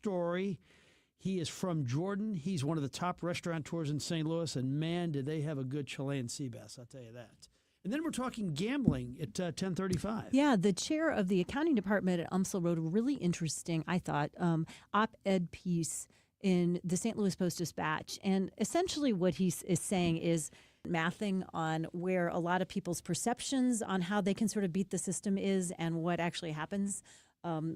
story. He is from Jordan. He's one of the top restaurateurs in St. Louis, and man, did they have a good Chilean sea bass, I'll tell you that. And then we're talking gambling at 10:35. Yeah, the chair of the accounting department at UMSL wrote a really interesting, I thought, op-ed piece in the St. Louis Post-Dispatch. And essentially what he is saying is mathing on where a lot of people's perceptions on how they can sort of beat the system is and what actually happens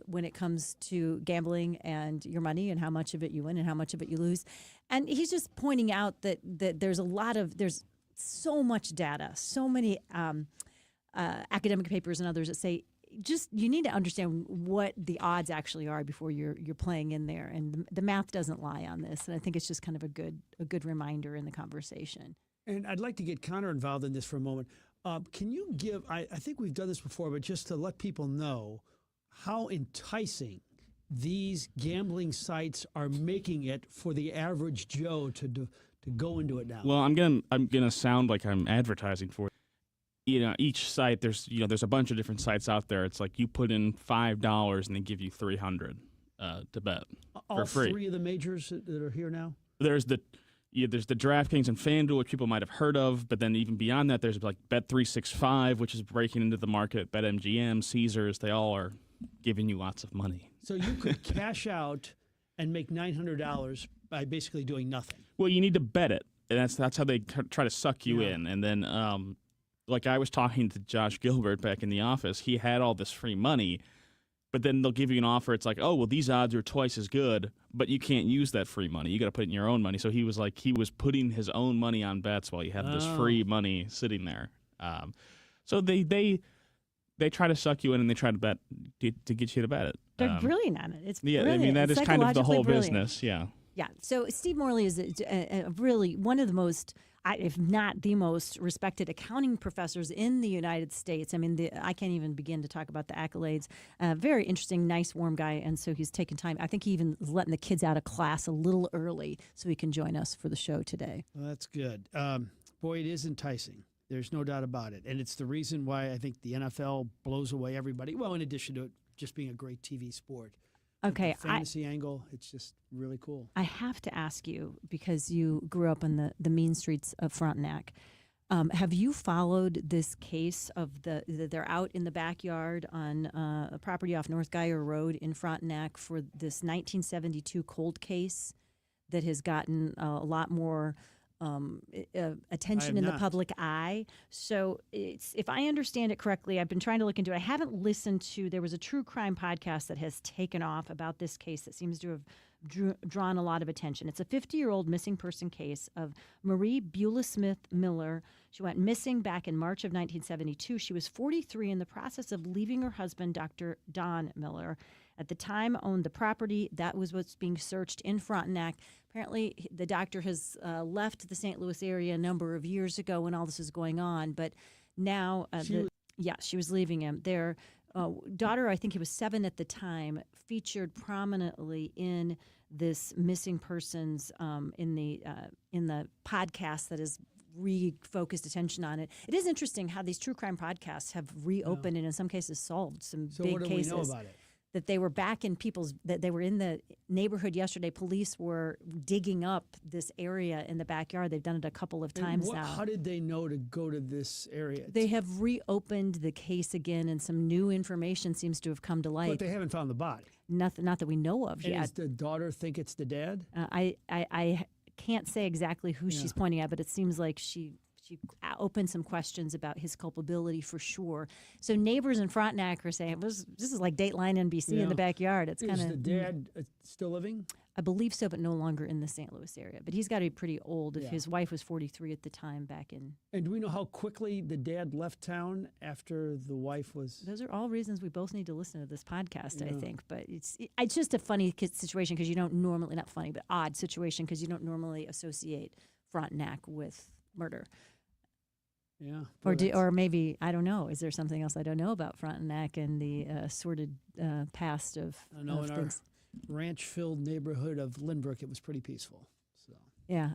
when it comes to gambling and your money and how much of it you win and how much of it you lose. And he's just pointing out that there's so much data, so many academic papers and others that say just you need to understand what the odds actually are before you're playing in there. And the math doesn't lie on this. And I think it's just kind of a good reminder in the conversation. And I'd like to get Connor involved in this for a moment. Can you give, I think we've done this before, but just to let people know how enticing these gambling sites are making it for the average Joe to go into it now. Well, I'm gonna sound like I'm advertising for it. Each site there's a bunch of different sites out there. It's like you put in $5 and they give you $300 to bet all for free. Three of the majors that are here now. There's the DraftKings and FanDuel, which people might have heard of, but then even beyond that, there's like Bet365, which is breaking into the market. BetMGM, Caesars, they all are giving you lots of money. So you could cash out and make $900 by basically doing nothing. Well, you need to bet it, and that's how they try to suck you in. And then, like I was talking to Josh Gilbert back in the office, he had all this free money, but then they'll give you an offer. It's like, oh, well, these odds are twice as good, but you can't use that free money. You got to put it in your own money. So he was putting his own money on bets while he had this free money sitting there. So they try to suck you in and they try to bet to get you to bet it. They're brilliant on it. It's yeah, brilliant. I mean that is kind of the whole brilliant. business. Yeah. Yeah. So Steve Morley is really one of the most, if not the most, respected accounting professors in the United States. I mean, I can't even begin to talk about the accolades. Very interesting, nice, warm guy. And so he's taken time. I think he even is letting the kids out of class a little early so he can join us for the show today. Well, that's good. Boy, it is enticing. There's no doubt about it. And it's the reason why I think the NFL blows away everybody. Well, in addition to it just being a great TV sport. Okay. The fantasy angle, it's just really cool. I have to ask you, because you grew up in the mean streets of Frontenac, have you followed this case of they're out in the backyard on a property off North Geyer Road in Frontenac for this 1972 cold case that has gotten a lot more attention in the public eye? So if I understand it correctly, I've been trying to look into it. I haven't listened to, there was a true crime podcast that has taken off about this case that seems to have drawn a lot of attention. It's a 50-year-old missing person case of Marie Beulah Smith Miller. She went missing back in March of 1972. She was 43 in the process of leaving her husband, Dr. Don Miller. At the time, owned the property. That was what's being searched in Frontenac. Apparently, the doctor has left the St. Louis area a number of years ago when all this is going on. But now, she was leaving him. Their daughter, I think he was 7 at the time, featured prominently in this missing persons in the podcast that has refocused attention on it. It is interesting how these true crime podcasts have reopened and in some cases solved some big cases. So what do we know about it? That they were back in that they were in the neighborhood yesterday. Police were digging up this area in the backyard. They've done it a couple of times now. How did they know to go to this area? They have reopened the case again, and some new information seems to have come to light. But they haven't found the body. Not that we know of yet. Does the daughter think it's the dad? I can't say exactly who she's pointing at, but it seems like she opened some questions about his culpability for sure. So neighbors in Frontenac are saying, this is like Dateline NBC in the backyard. It's kind of. Is the dad still living? I believe so, but no longer in the St. Louis area. But he's got to be pretty old if his wife was 43 at the time back in. And do we know how quickly the dad left town after the wife was? Those are all reasons we both need to listen to this podcast, I think. But it's just a funny situation because you don't normally, not funny, but odd situation because you don't normally associate Frontenac with murder. Yeah. Or maybe, I don't know, is there something else I don't know about Frontenac and the sordid past of in things? Our ranch-filled neighborhood of Lindbrook, it was pretty peaceful. So. Yeah.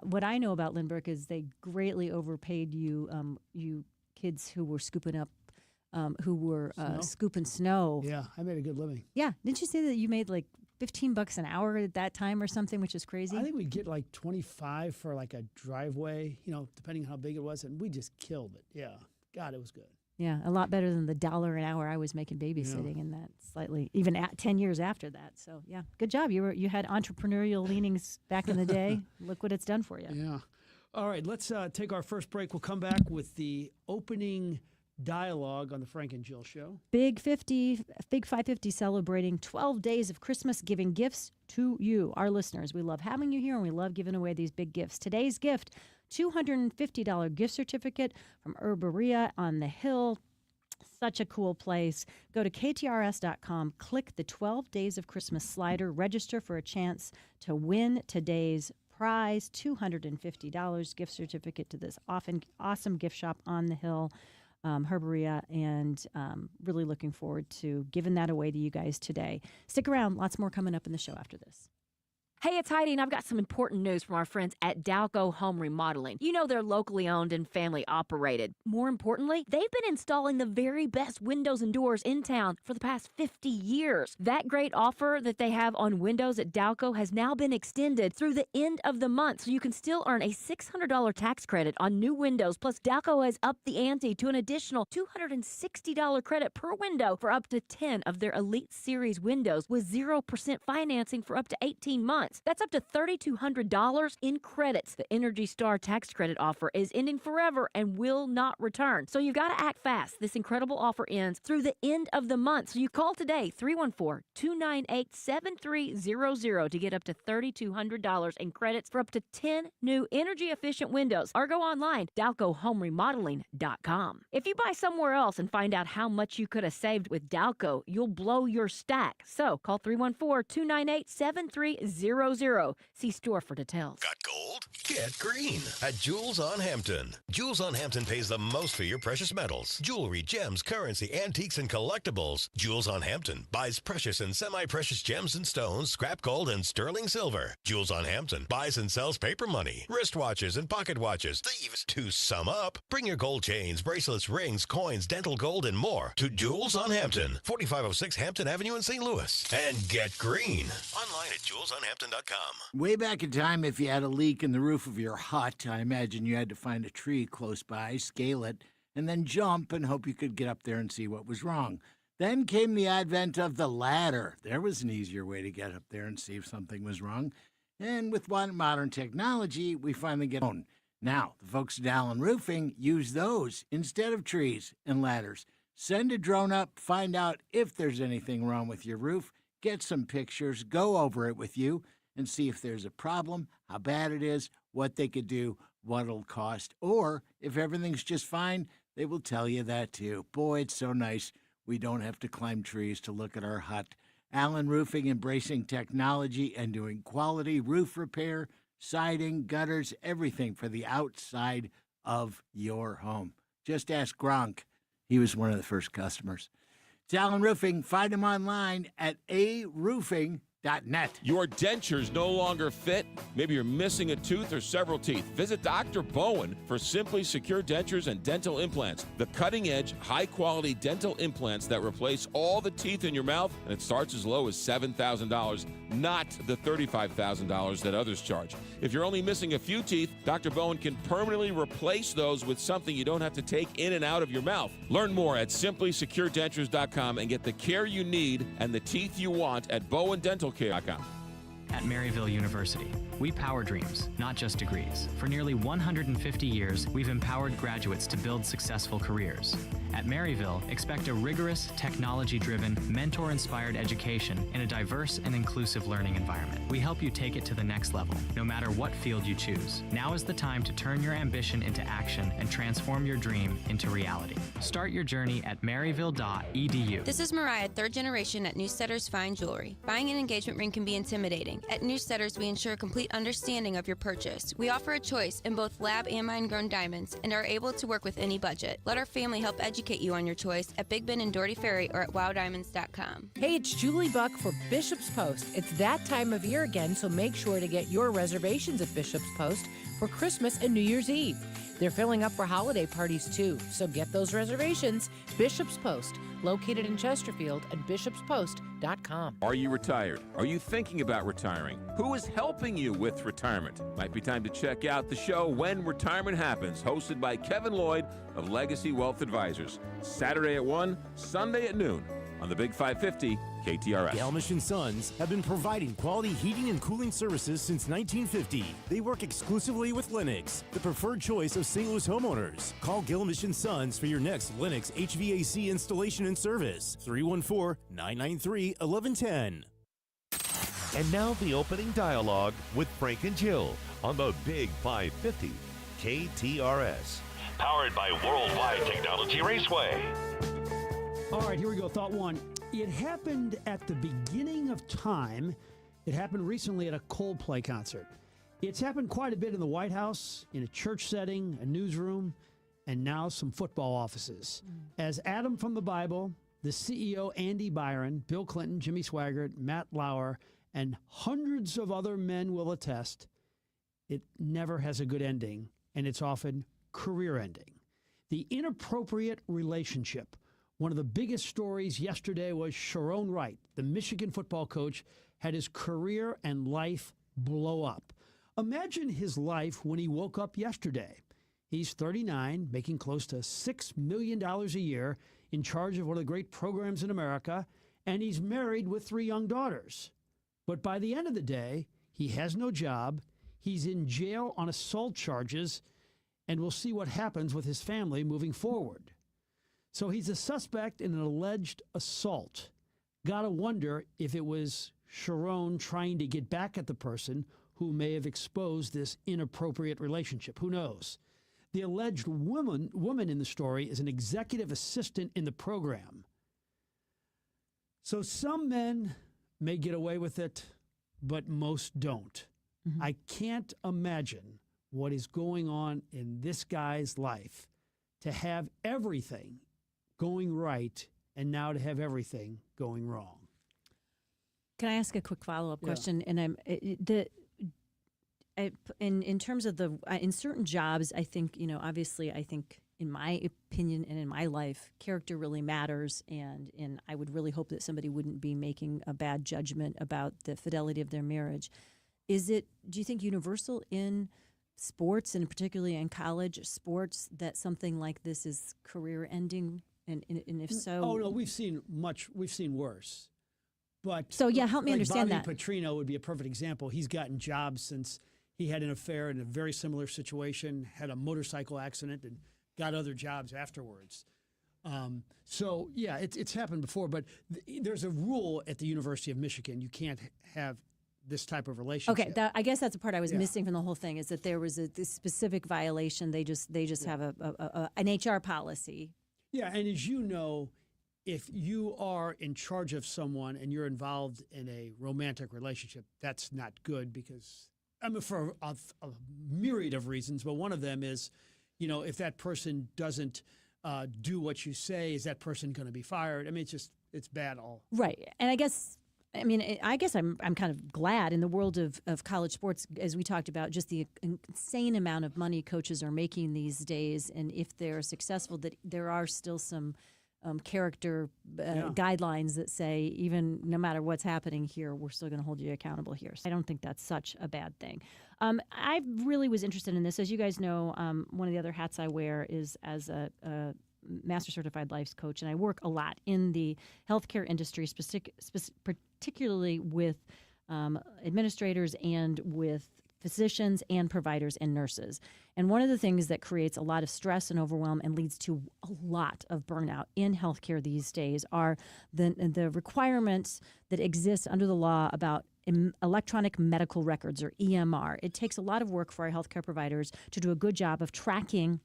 What I know about Lindbrook is they greatly overpaid you kids who were scooping up, scooping snow. Yeah, I made a good living. Yeah. Didn't you say that you made like $15 an hour at that time or something, which is crazy. I think we'd get like 25 for like a driveway, depending on how big it was, and we just killed it. Yeah. God, it was good. Yeah, a lot better than the $1 an hour I was making babysitting, and that slightly even at 10 years after that. So yeah, good job. You had entrepreneurial leanings back in the day. Look what it's done for you. Yeah. All right, let's take our first break. We'll come back with the opening dialogue on the Frank and Jill Show. Big 550 celebrating 12 days of Christmas, giving gifts to you, our listeners. We love having you here, and we love giving away these big gifts. Today's gift, $250 gift certificate from Herbaria on the Hill. Such a cool place. Go to KTRS.com, click the 12 Days of Christmas slider, register for a chance to win today's prize, $250 gift certificate to this awesome gift shop on the Hill, Herbaria, and really looking forward to giving that away to you guys today. Stick around. Lots more coming up in the show after this. Hey, it's Heidi, and I've got some important news from our friends at Dalco Home Remodeling. You know they're locally owned and family operated. More importantly, they've been installing the very best windows and doors in town for the past 50 years. That great offer that they have on windows at Dalco has now been extended through the end of the month, so you can still earn a $600 tax credit on new windows. Plus, Dalco has upped the ante to an additional $260 credit per window for up to 10 of their Elite Series windows with 0% financing for up to 18 months. That's up to $3,200 in credits. The Energy Star tax credit offer is ending forever and will not return. So you've got to act fast. This incredible offer ends through the end of the month. So you call today, 314-298-7300 to get up to $3,200 in credits for up to 10 new energy-efficient windows. Or go online, DalcoHomeRemodeling.com. If you buy somewhere else and find out how much you could have saved with Dalco, you'll blow your stack. So call 314-298-7300. See store for details. Got gold? Get green at Jewels on Hampton. Jewels on Hampton pays the most for your precious metals, jewelry, gems, currency, antiques, and collectibles. Jewels on Hampton buys precious and semi-precious gems and stones, scrap gold, and sterling silver. Jewels on Hampton buys and sells paper money, wristwatches, and pocket watches. Thieves. To sum up, bring your gold chains, bracelets, rings, coins, dental gold, and more to Jewels on Hampton, 4506 Hampton Avenue in St. Louis. And get green online at jewelsonhampton.com. Way back in time, if you had a leak in the roof of your hut, I imagine you had to find a tree close by, scale it, and then jump and hope you could get up there and see what was wrong. Then came the advent of the ladder. There was an easier way to get up there and see if something was wrong. And with modern technology, we finally get on. Now, the folks at Allen Roofing use those instead of trees and ladders. Send a drone up, find out if there's anything wrong with your roof, get some pictures, go over it with you, and see if there's a problem, how bad it is, what they could do, what it'll cost. Or if everything's just fine, they will tell you that too. Boy, it's so nice we don't have to climb trees to look at our hut. Allen Roofing embracing technology and doing quality roof repair, siding, gutters, everything for the outside of your home. Just ask Gronk. He was one of the first customers. It's Allen Roofing. Find them online at aroofing.net. Your dentures no longer fit? Maybe you're missing a tooth or several teeth. Visit Dr. Bowen for Simply Secure Dentures and Dental Implants. The cutting-edge, high-quality dental implants that replace all the teeth in your mouth, and it starts as low as $7,000, not the $35,000 that others charge. If you're only missing a few teeth, Dr. Bowen can permanently replace those with something you don't have to take in and out of your mouth. Learn more at simplysecuredentures.com and get the care you need and the teeth you want at BowenDentalCare.com. At Maryville University, we power dreams, not just degrees. For nearly 150 years, we've empowered graduates to build successful careers. At Maryville, expect a rigorous, technology-driven, mentor-inspired education in a diverse and inclusive learning environment. We help you take it to the next level, no matter what field you choose. Now is the time to turn your ambition into action and transform your dream into reality. Start your journey at maryville.edu. This is Mariah, third generation at Newsteaders Fine Jewelry. Buying an engagement ring can be intimidating. At Newsteaders, we ensure complete understanding of your purchase. We offer a choice in both lab and mine-grown diamonds and are able to work with any budget. Let our family help educate you on your choice at Big Ben and Doherty Ferry or at wowdiamonds.com. Hey, it's Julie Buck for Bishop's Post. It's that time of year again, so make sure to get your reservations at Bishop's Post for Christmas and New Year's Eve. They're filling up for holiday parties too, so get those reservations. Bishop's Post, located in Chesterfield at bishopspost.com. Are you retired? Are you thinking about retiring? Who is helping you with retirement? Might be time to check out the show When Retirement Happens, hosted by Kevin Lloyd of Legacy Wealth Advisors. Saturday at 1, Sunday at noon on the Big 550 KTRS. Galmish & Sons have been providing quality heating and cooling services since 1950. They work exclusively with Lennox, the preferred choice of St. Louis homeowners. Call Galmish & Sons for your next Lennox HVAC installation and service. 314-993-1110. And now the opening dialogue with Frank and Jill on the Big 550 KTRS. Powered by Worldwide Technology Raceway. All right, here we go. Thought one. It happened at the beginning of time. It happened recently at a Coldplay concert. It's happened quite a bit in the White House, in a church setting, a newsroom, and now some football offices. As Adam from the Bible, the CEO Andy Byron, Bill Clinton, Jimmy Swaggart, Matt Lauer, and hundreds of other men will attest, it never has a good ending, and it's often career ending. The inappropriate relationship. One of the biggest stories yesterday was Sharon Wright, the Michigan football coach, had his career and life blow up. Imagine his life when he woke up yesterday. He's 39, making close to $6 million a year, in charge of one of the great programs in America, and he's married with 3 young daughters. But by the end of the day, he has no job, he's in jail on assault charges, and we'll see what happens with his family moving forward. So he's a suspect in an alleged assault. Gotta wonder if it was Sharon trying to get back at the person who may have exposed this inappropriate relationship. Who knows? The alleged woman in the story is an executive assistant in the program. So some men may get away with it, but most don't. Mm-hmm. I can't imagine what is going on in this guy's life to have everything going right and now to have everything going wrong. Can I ask a quick follow-up question? And in terms of in certain jobs, I think, obviously, I think in my opinion and in my life, character really matters. And I would really hope that somebody wouldn't be making a bad judgment about the fidelity of their marriage. Do you think universal in sports, and particularly in college sports, that something like this is career ending? And if so, oh no, we've seen worse. But so help me understand Bobby that. Petrino would be a perfect example. He's gotten jobs since he had an affair in a very similar situation, had a motorcycle accident, and got other jobs afterwards. So it's happened before. But there's a rule at the University of Michigan: you can't have this type of relationship. Okay, I guess that's the part I was missing from the whole thing, is that there was this specific violation. They just have an HR policy. Yeah, and as you know, if you are in charge of someone and you're involved in a romantic relationship, that's not good, because for a myriad of reasons, but one of them is, if that person doesn't do what you say, is that person going to be fired? I mean, it's bad all. Right, and I guess I'm kind of glad in the world of college sports, as we talked about, just the insane amount of money coaches are making these days, and if they're successful, that there are still some character guidelines that say, even no matter what's happening here, we're still going to hold you accountable here. So I don't think that's such a bad thing. I really was interested in this. As you guys know, one of the other hats I wear is as a Master Certified Life Coach, and I work a lot in the healthcare industry, particularly with administrators and with physicians and providers and nurses. And one of the things that creates a lot of stress and overwhelm and leads to a lot of burnout in healthcare these days are the requirements that exist under the law about electronic medical records, or EMR. It takes a lot of work for our healthcare providers to do a good job of tracking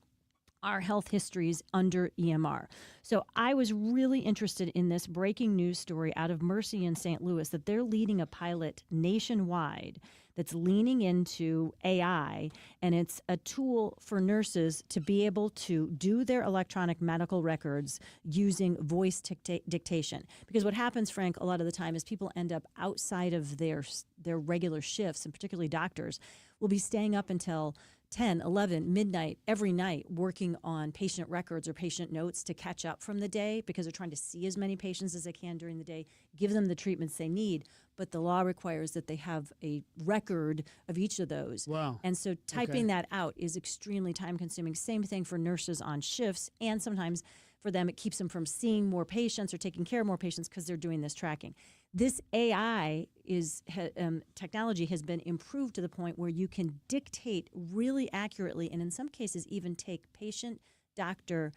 our health histories under EMR. So I was really interested in this breaking news story out of Mercy in St. Louis, that they're leading a pilot nationwide that's leaning into AI, and it's a tool for nurses to be able to do their electronic medical records using voice dictation. Because what happens, Frank, a lot of the time is people end up outside of their regular shifts, and particularly doctors will be staying up until 10, 11, midnight, every night working on patient records or patient notes to catch up from the day because they're trying to see as many patients as they can during the day, give them the treatments they need. But the law requires that they have a record of each of those. Wow. And so typing that out is extremely time consuming. Same thing for nurses on shifts. And sometimes for them, it keeps them from seeing more patients or taking care of more patients because they're doing this tracking. This AI technology has been improved to the point where you can dictate really accurately and in some cases even take patient-doctor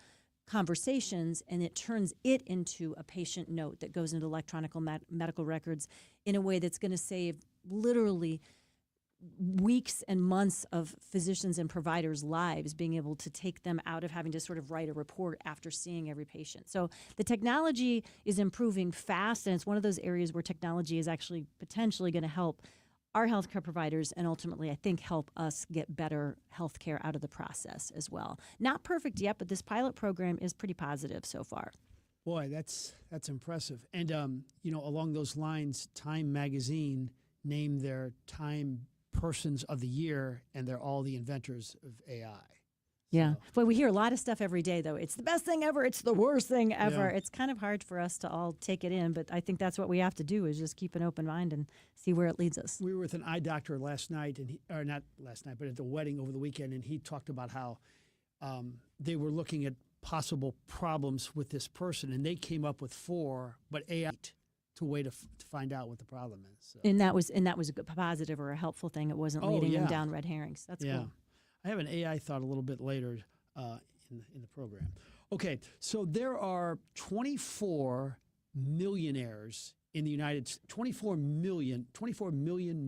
conversations and it turns it into a patient note that goes into electronic medical records in a way that's going to save literally weeks and months of physicians and providers' lives, being able to take them out of having to sort of write a report after seeing every patient. So the technology is improving fast, and it's one of those areas where technology is actually potentially going to help our healthcare providers and ultimately, I think, help us get better healthcare out of the process as well. Not perfect yet, but this pilot program is pretty positive so far. Boy, that's impressive. And, along those lines, Time Magazine named their Time Persons of the Year, and they're all the inventors of AI. Yeah. But we hear a lot of stuff every day, though. It's the best thing ever. It's the worst thing ever. Yeah. It's kind of hard for us to all take it in, but I think that's what we have to do is just keep an open mind and see where it leads us. We were with an eye doctor last night, or not last night, but at the wedding over the weekend, and he talked about how they were looking at possible problems with this person, and they came up with 4, but AI to wait to find out what the problem is. So. And that was a good positive or a helpful thing. It wasn't leading them down red herrings. That's cool. I have an AI thought a little bit later in the program. Okay, so there are 24 millionaires in the United States, 24 million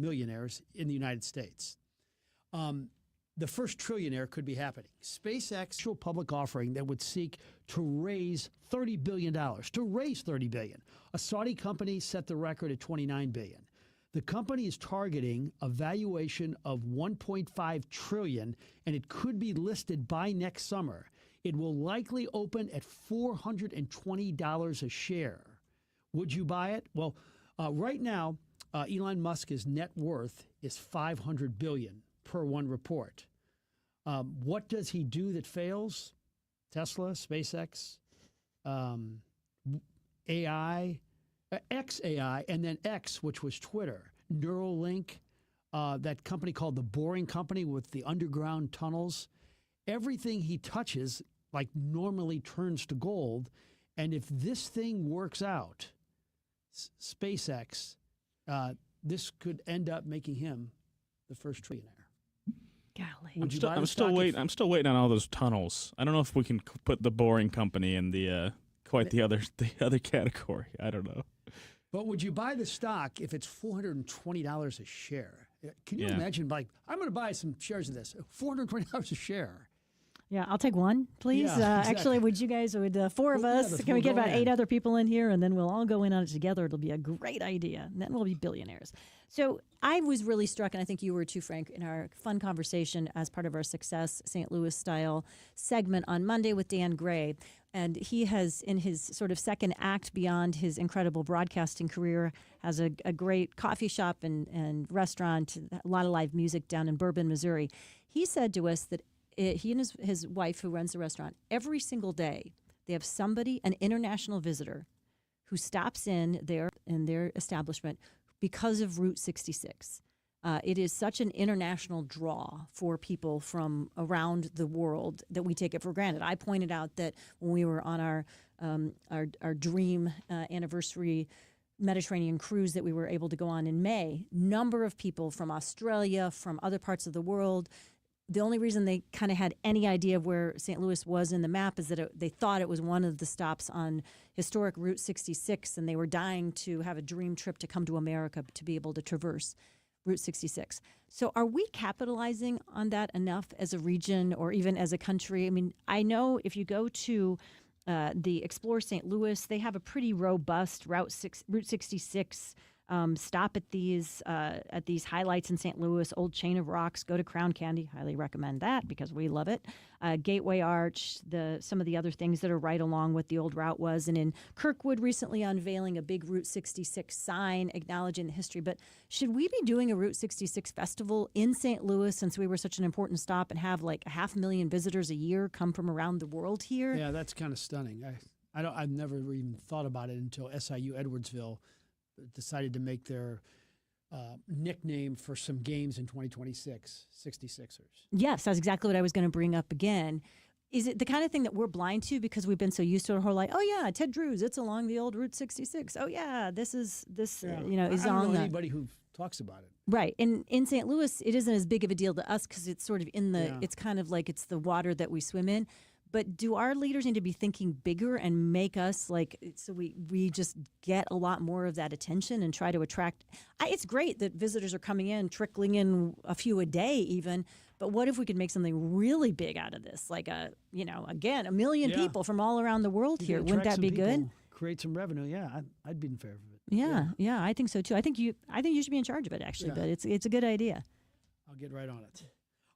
millionaires in the United States. The first trillionaire could be happening. SpaceX public offering that would seek to raise $30 billion, A Saudi company set the record at $29 billion. The company is targeting a valuation of $1.5 trillion, and it could be listed by next summer. It will likely open at $420 a share. Would you buy it? Well, right now, Elon Musk's net worth is $500 billion per one report. What does he do that fails? Tesla, SpaceX, AI, XAI, and then X, which was Twitter, Neuralink, that company called the Boring Company with the underground tunnels. Everything he touches, like normally turns to gold. And if this thing works out, SpaceX, this could end up making him the first trillionaire. Golly. I'm still waiting on all those tunnels. I don't know if we can put the Boring Company in the the other category. I don't know. But would you buy the stock if it's $420 a share? Can you imagine, like, I'm going to buy some shares of this, $420 a share? Yeah, I'll take one, please. Yeah, exactly. Actually, would you guys, four of us, can we get about 8 other people in here, and then we'll all go in on it together? It'll be a great idea, and then we'll be billionaires. So I was really struck, and I think you were too, Frank, in our fun conversation as part of our Success St. Louis-style segment on Monday with Dan Gray. And he has, in his sort of second act beyond his incredible broadcasting career, has a great coffee shop and restaurant, a lot of live music down in Bourbon, Missouri. He said to us that he and his wife, who runs the restaurant, every single day they have somebody, an international visitor, who stops in their establishment because of Route 66. It is such an international draw for people from around the world that we take it for granted. I pointed out that when we were on our dream anniversary Mediterranean cruise that we were able to go on in May, number of people from Australia, from other parts of the world. The only reason they kind of had any idea of where St. Louis was in the map is that they thought it was one of the stops on historic Route 66, and they were dying to have a dream trip to come to America to be able to traverse Route 66. So are we capitalizing on that enough as a region or even as a country? I mean, I know if you go to the Explore St. Louis, they have a pretty robust Route 66 Stop at these highlights in St. Louis, Old Chain of Rocks. Go to Crown Candy. Highly recommend that because we love it. Gateway Arch, some of the other things that are right along what the old route was. And in Kirkwood, recently unveiling a big Route 66 sign acknowledging the history. But should we be doing a Route 66 festival in St. Louis since we were such an important stop and have like 500,000 visitors a year come from around the world here? Yeah, that's kind of stunning. I've never even thought about it until SIU Edwardsville decided to make their nickname for some games in 2026, 66ers. Yes, that's exactly what I was going to bring up again. Is it the kind of thing that we're blind to because we've been so used to our whole life? Oh yeah, Ted Drew's, it's along the old Route 66. Oh yeah, this is I on don't know anybody who talks about it. Right. And in St. Louis, it isn't as big of a deal to us because it's sort of it's kind of like it's the water that we swim in. But do our leaders need to be thinking bigger and make us so we just get a lot more of that attention and try to attract? It's great that visitors are coming in, trickling in a few a day even. But what if we could make something really big out of this? Like again, 1 million people from all around the world here. Wouldn't that be good? Create some revenue. Yeah, I'd be in favor of it. Yeah, I think so too. I think you should be in charge of it actually. But it's a good idea. I'll get right on it.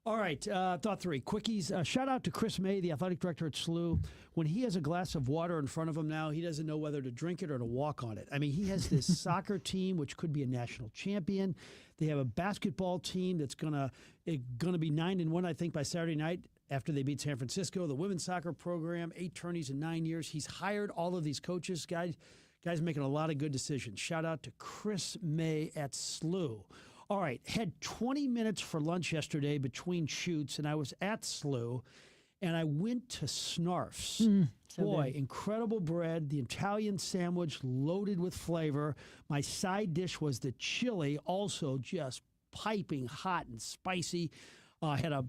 All right, thought three. Quickies. Shout out to Chris May, the athletic director at SLU. When he has a glass of water in front of him now, he doesn't know whether to drink it or to walk on it. I mean, he has this soccer team, which could be a national champion. They have a basketball team that's gonna be 9-1, I think, by Saturday night after they beat San Francisco. The women's soccer program, 8 tourneys in 9 years. He's hired all of these coaches, guys making a lot of good decisions. Shout out to Chris May at SLU. All right, had 20 minutes for lunch yesterday between shoots, and I was at SLU, and I went to Snarf's. Boy, incredible bread, the Italian sandwich loaded with flavor. My side dish was the chili, also just piping hot and spicy. I had a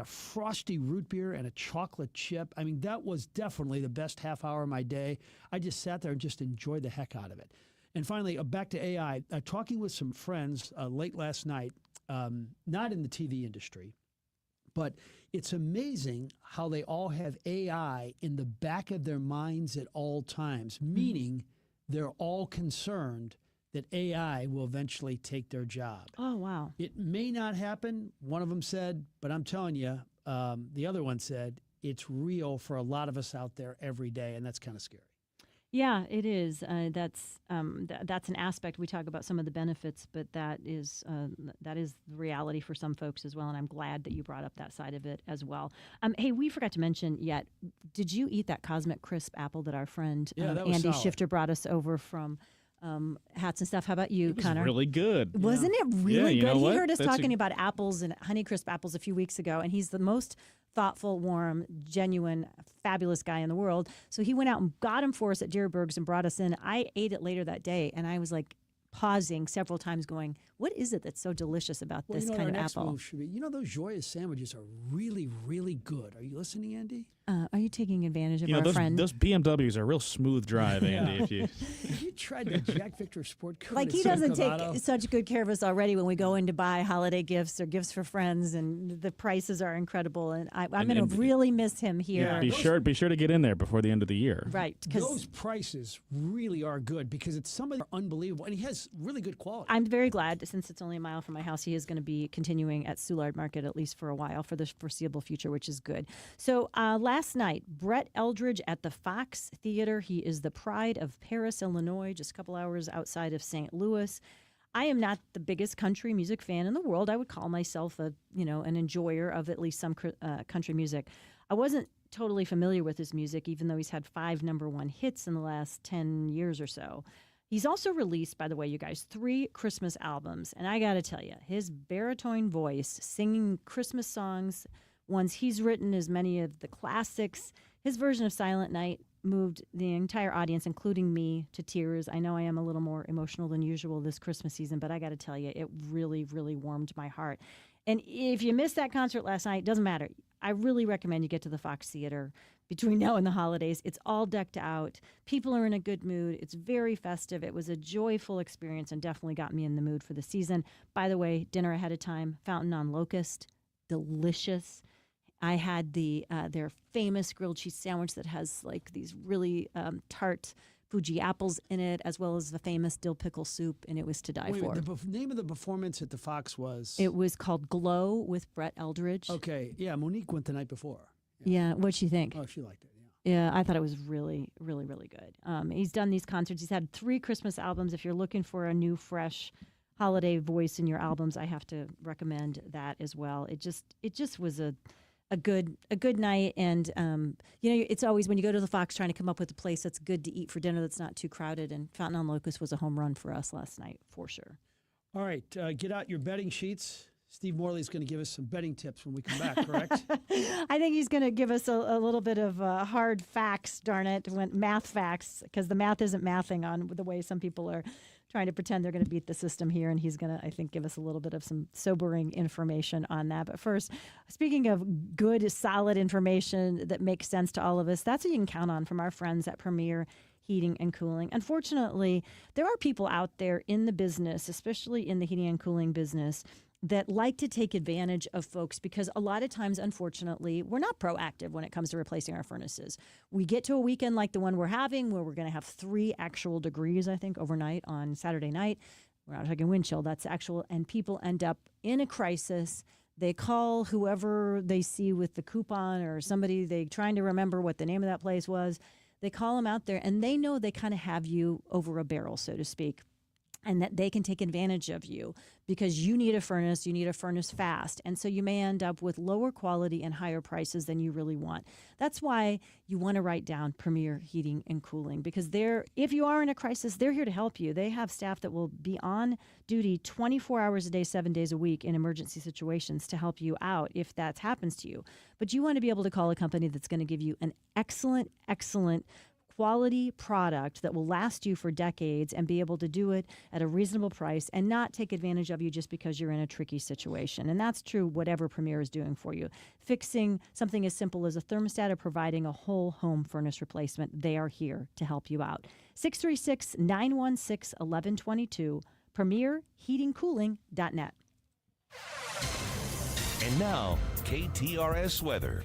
frosty root beer and a chocolate chip. I mean, that was definitely the best half hour of my day. I just sat there and just enjoyed the heck out of it. And finally, back to AI, talking with some friends late last night, not in the TV industry, but it's amazing how they all have AI in the back of their minds at all times, meaning they're all concerned that AI will eventually take their job. Oh, wow. It may not happen, one of them said, but I'm telling you, the other one said, it's real for a lot of us out there every day, and that's kind of scary. Yeah, it is. That's an aspect. We talk about some of the benefits, but that is the reality for some folks as well. And I'm glad that you brought up that side of it as well. Hey, we forgot to mention yet. Did you eat that Cosmic Crisp apple that our friend Andy solid. Shifter brought us over from Hats and Stuff? How about you, It was Connor? really good. Wasn't it really you good? know He what? heard us That's talking about apples and Honeycrisp apples a few weeks ago, and he's the most thoughtful, warm, genuine, fabulous guy in the world. So he went out and got him for us at Deerberg's and brought us in. I ate it later that day, and I was like pausing several times going, what is it that's so delicious about this kind of apple? Move should be, those Joyous sandwiches are really, really good. Are you listening, Andy? Are you taking advantage of our friend? Those BMWs are a real smooth drive, Andy. If you Have you tried the Jack Victor Sport Code? Like, he doesn't take such good care of us already when we go in to buy holiday gifts or gifts for friends, and the prices are incredible. And I'm going to really miss him here. Yeah, be sure to get in there before the end of the year. Right. Those prices really are good because some of them are unbelievable, and he has really good quality. I'm very glad, since it's only a mile from my house, he is going to be continuing at Soulard Market at least for a while, for the foreseeable future, which is good. So last night, Brett Eldridge at the Fox Theater. He is the pride of Paris, Illinois, just a couple hours outside of St. Louis. I am not the biggest country music fan in the world. I would call myself an enjoyer of at least some country music. I wasn't totally familiar with his music, even though he's had 5 #1 hits in the last 10 years or so. He's also released, by the way, you guys, 3 Christmas albums. And I got to tell you, his baritone voice, singing Christmas songs, ones he's written, as many of the classics. His version of Silent Night moved the entire audience, including me, to tears. I know I am a little more emotional than usual this Christmas season, but I got to tell you, it really, really warmed my heart. And if you missed that concert last night, it doesn't matter. I really recommend you get to the Fox Theater between now and the holidays. It's all decked out. People are in a good mood. It's very festive. It was a joyful experience and definitely got me in the mood for the season. By the way, dinner ahead of time, Fountain on Locust, delicious. I had their famous grilled cheese sandwich that has like these really tart Fuji apples in it, as well as the famous dill pickle soup, and it was to die Wait, for. the name of the performance at the Fox was? It was called Glow with Brett Eldridge. Okay, yeah, Monique went the night before. Yeah, what'd she think? Oh, she liked it, yeah. Yeah, I thought it was really, really, really good. He's done these concerts. He's had 3 Christmas albums. If you're looking for a new, fresh holiday voice in your albums, I have to recommend that as well. It just was a good night, and it's always when you go to the Fox trying to come up with a place that's good to eat for dinner that's not too crowded. And Fountain on Locust was a home run for us last night for sure. All right, get out your betting sheets. Steve Morley's going to give us some betting tips when we come back, correct? I think he's going to give us a little bit of hard facts, darn it, math facts, because the math isn't mathing on the way some people are trying to pretend they're going to beat the system here, and he's going to, I think, give us a little bit of some sobering information on that. But first, speaking of good, solid information that makes sense to all of us, that's what you can count on from our friends at Premier Heating and Cooling. Unfortunately, there are people out there in the business, especially in the heating and cooling business, that like to take advantage of folks because a lot of times, unfortunately, we're not proactive when it comes to replacing our furnaces. We get to a weekend like the one we're having where we're going to have 3 actual degrees, I think, overnight on Saturday night. We're not talking wind chill, that's actual. And people end up in a crisis. They call whoever they see with the coupon or somebody they trying to remember what the name of that place was. They call them out there and they know they kind of have you over a barrel, so to speak, and that they can take advantage of you because you need a furnace fast. And so you may end up with lower quality and higher prices than you really want. That's why you want to write down Premier Heating and Cooling, because if you are in a crisis, they're here to help you. They have staff that will be on duty 24 hours a day, 7 days a week in emergency situations to help you out if that happens to you. But you want to be able to call a company that's going to give you an excellent quality product that will last you for decades and be able to do it at a reasonable price and not take advantage of you just because you're in a tricky situation. And that's true whatever Premier is doing for you. Fixing something as simple as a thermostat or providing a whole home furnace replacement, they are here to help you out. 636-916-1122, premierheatingcooling.net. And now, KTRS weather.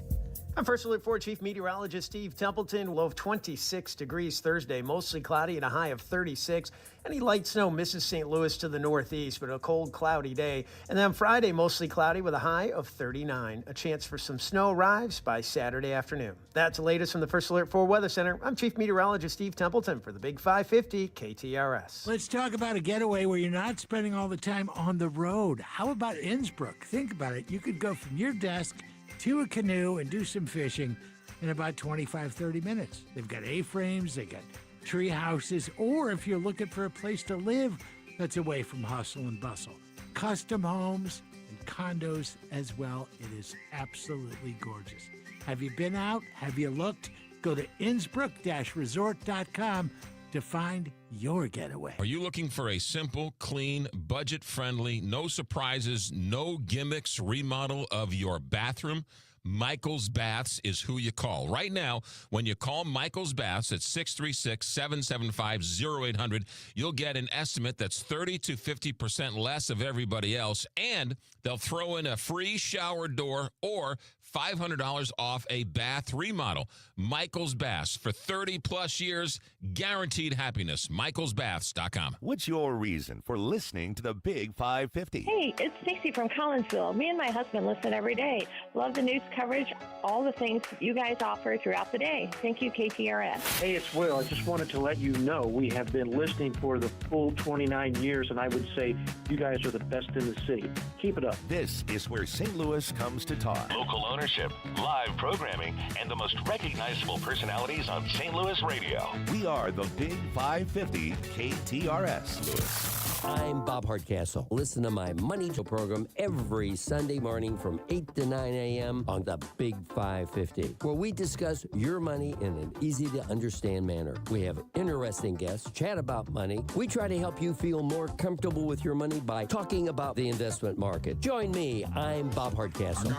I'm First Alert 4 Chief Meteorologist Steve Templeton. Low of 26 degrees Thursday, mostly cloudy and a high of 36. Any light snow misses St. Louis to the northeast, but a cold, cloudy day. And then Friday, mostly cloudy with a high of 39. A chance for some snow arrives by Saturday afternoon. That's the latest from the First Alert 4 Weather Center. I'm Chief Meteorologist Steve Templeton for the Big 550 KTRS. Let's talk about a getaway where you're not spending all the time on the road. How about Innsbruck? Think about it. You could go from your desk to a canoe and do some fishing in about 25, 30 minutes. They've got A-frames, they got tree houses, or if you're looking for a place to live that's away from hustle and bustle, custom homes and condos as well. It is absolutely gorgeous. Have you been out? Have you looked? Go to Innsbruck-resort.com to find your getaway. Are you looking for a simple, clean, budget-friendly, no surprises, no gimmicks remodel of your bathroom? Michael's Baths is who you call. Right now, when you call Michael's Baths at 636-775-0800, you'll get an estimate that's 30 to 50% less of everybody else, and they'll throw in a free shower door or $500 off a bath remodel. Michael's Baths, for 30-plus years, guaranteed happiness. MichaelsBaths.com. What's your reason for listening to the Big 550? Hey, it's Stacy from Collinsville. Me and my husband listen every day. Love the news coverage, all the things you guys offer throughout the day. Thank you, KTRS. Hey, it's Will. I just wanted to let you know we have been listening for the full 29 years, and I would say you guys are the best in the city. Keep it up. This is where St. Louis comes to talk. Local ownership, live programming, and the most recognizable personalities on St. Louis radio. We are the Big 550 KTRS Louis. I'm Bob Hardcastle. Listen to my Money Show program every Sunday morning from 8 to 9 a.m. on the Big 550, where we discuss your money in an easy-to-understand manner. We have interesting guests, chat about money. We try to help you feel more comfortable with your money by talking about the investment market. Join me. I'm Bob Hardcastle.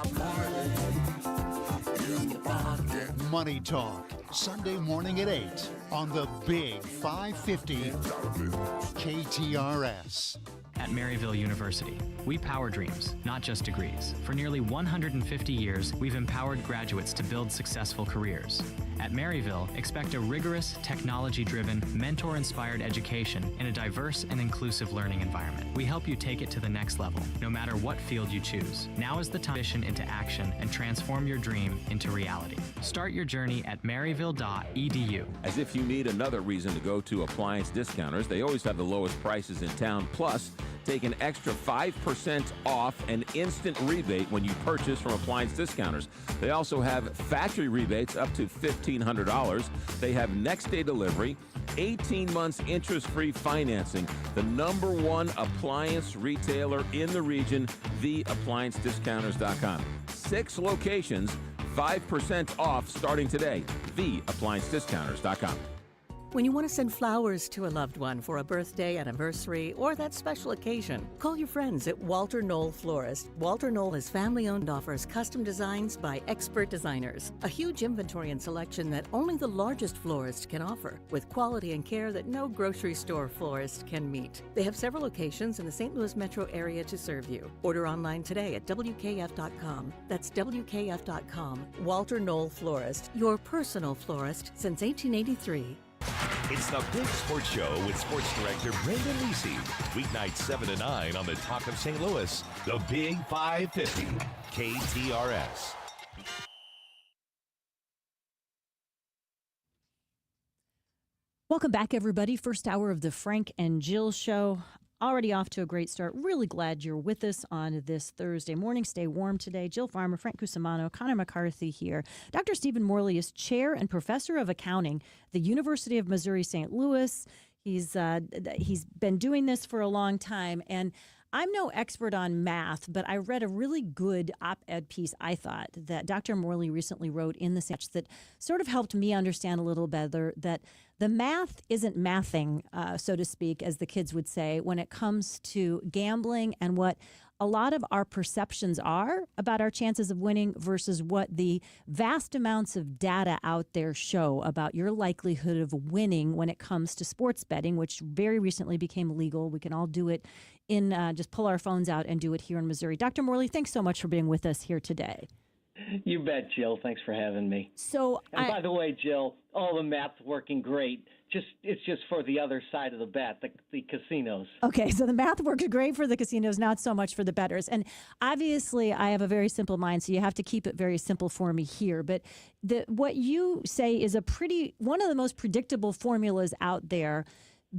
Money Talk, Sunday morning at 8 on the Big 550 KTRS. At Maryville University, we power dreams, not just degrees. For nearly 150 years, we've empowered graduates to build successful careers. At Maryville, expect a rigorous, technology-driven, mentor-inspired education in a diverse and inclusive learning environment. We help you take it to the next level, no matter what field you choose. Now is the time to transition into action and transform your dream into reality. Start your journey at maryville.edu. As if you need another reason to go to Appliance Discounters, they always have the lowest prices in town. Plus, take an extra 5% off an instant rebate when you purchase from Appliance Discounters. They also have factory rebates up to $1,500. They have next-day delivery, 18 months interest-free financing. The #1 appliance retailer in the region, theappliancediscounters.com. 6 locations, 5% off starting today. theappliancediscounters.com. When you want to send flowers to a loved one for a birthday, anniversary, or that special occasion, call your friends at Walter Knoll Florist. Walter Knoll is family-owned and offers custom designs by expert designers. A huge inventory and selection that only the largest florist can offer, with quality and care that no grocery store florist can meet. They have several locations in the St. Louis metro area to serve you. Order online today at WKF.com. That's WKF.com. Walter Knoll Florist, your personal florist since 1883. It's the Big Sports Show with Sports Director Brendan Lisi. Weeknights 7 to 9 on the Talk of St. Louis. The Big 550. KTRS. Welcome back, everybody. First hour of the Frank and Jill Show. Already off to a great start. Really glad you're with us on this Thursday morning. Stay warm today. Jill Farmer, Frank Cusimano, Connor McCarthy here. Dr. Stephen Morley is chair and professor of accounting, the University of Missouri St. Louis. He's been doing this for a long time, and I'm no expert on math, but I read a really good op-ed piece, I thought, that Dr. Morley recently wrote in the Sandwich that sort of helped me understand a little better that the math isn't mathing, so to speak, as the kids would say, when it comes to gambling and what a lot of our perceptions are about our chances of winning versus what the vast amounts of data out there show about your likelihood of winning when it comes to sports betting, which very recently became legal. We can all do it in just pull our phones out and do it here in Missouri. Dr. Morley, thanks so much for being with us here today. You bet, Jill. Thanks for having me. So, by the way, Jill, all the math's working great. It's just for the other side of the bet, the casinos. Okay, so the math works great for the casinos, not so much for the bettors. And obviously, I have a very simple mind, so you have to keep it very simple for me here. But what you say is one of the most predictable formulas out there,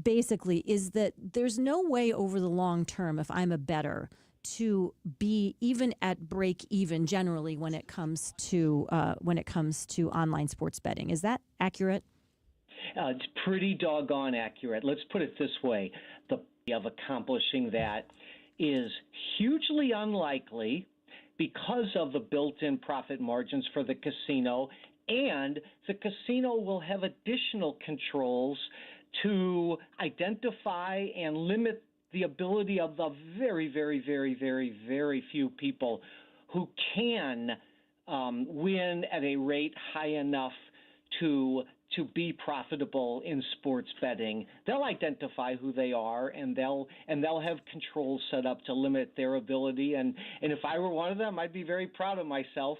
basically, is that there's no way over the long term, if I'm a bettor, to be even at break even generally when it comes to online sports betting. Is that accurate? It's pretty doggone accurate. Let's put it this way. The of accomplishing that is hugely unlikely because of the built-in profit margins for the casino, and the casino will have additional controls to identify and limit the ability of the very, very, very, very, very few people who can win at a rate high enough to be profitable in sports betting. They'll identify who they are, and they'll have controls set up to limit their ability. And if I were one of them, I'd be very proud of myself.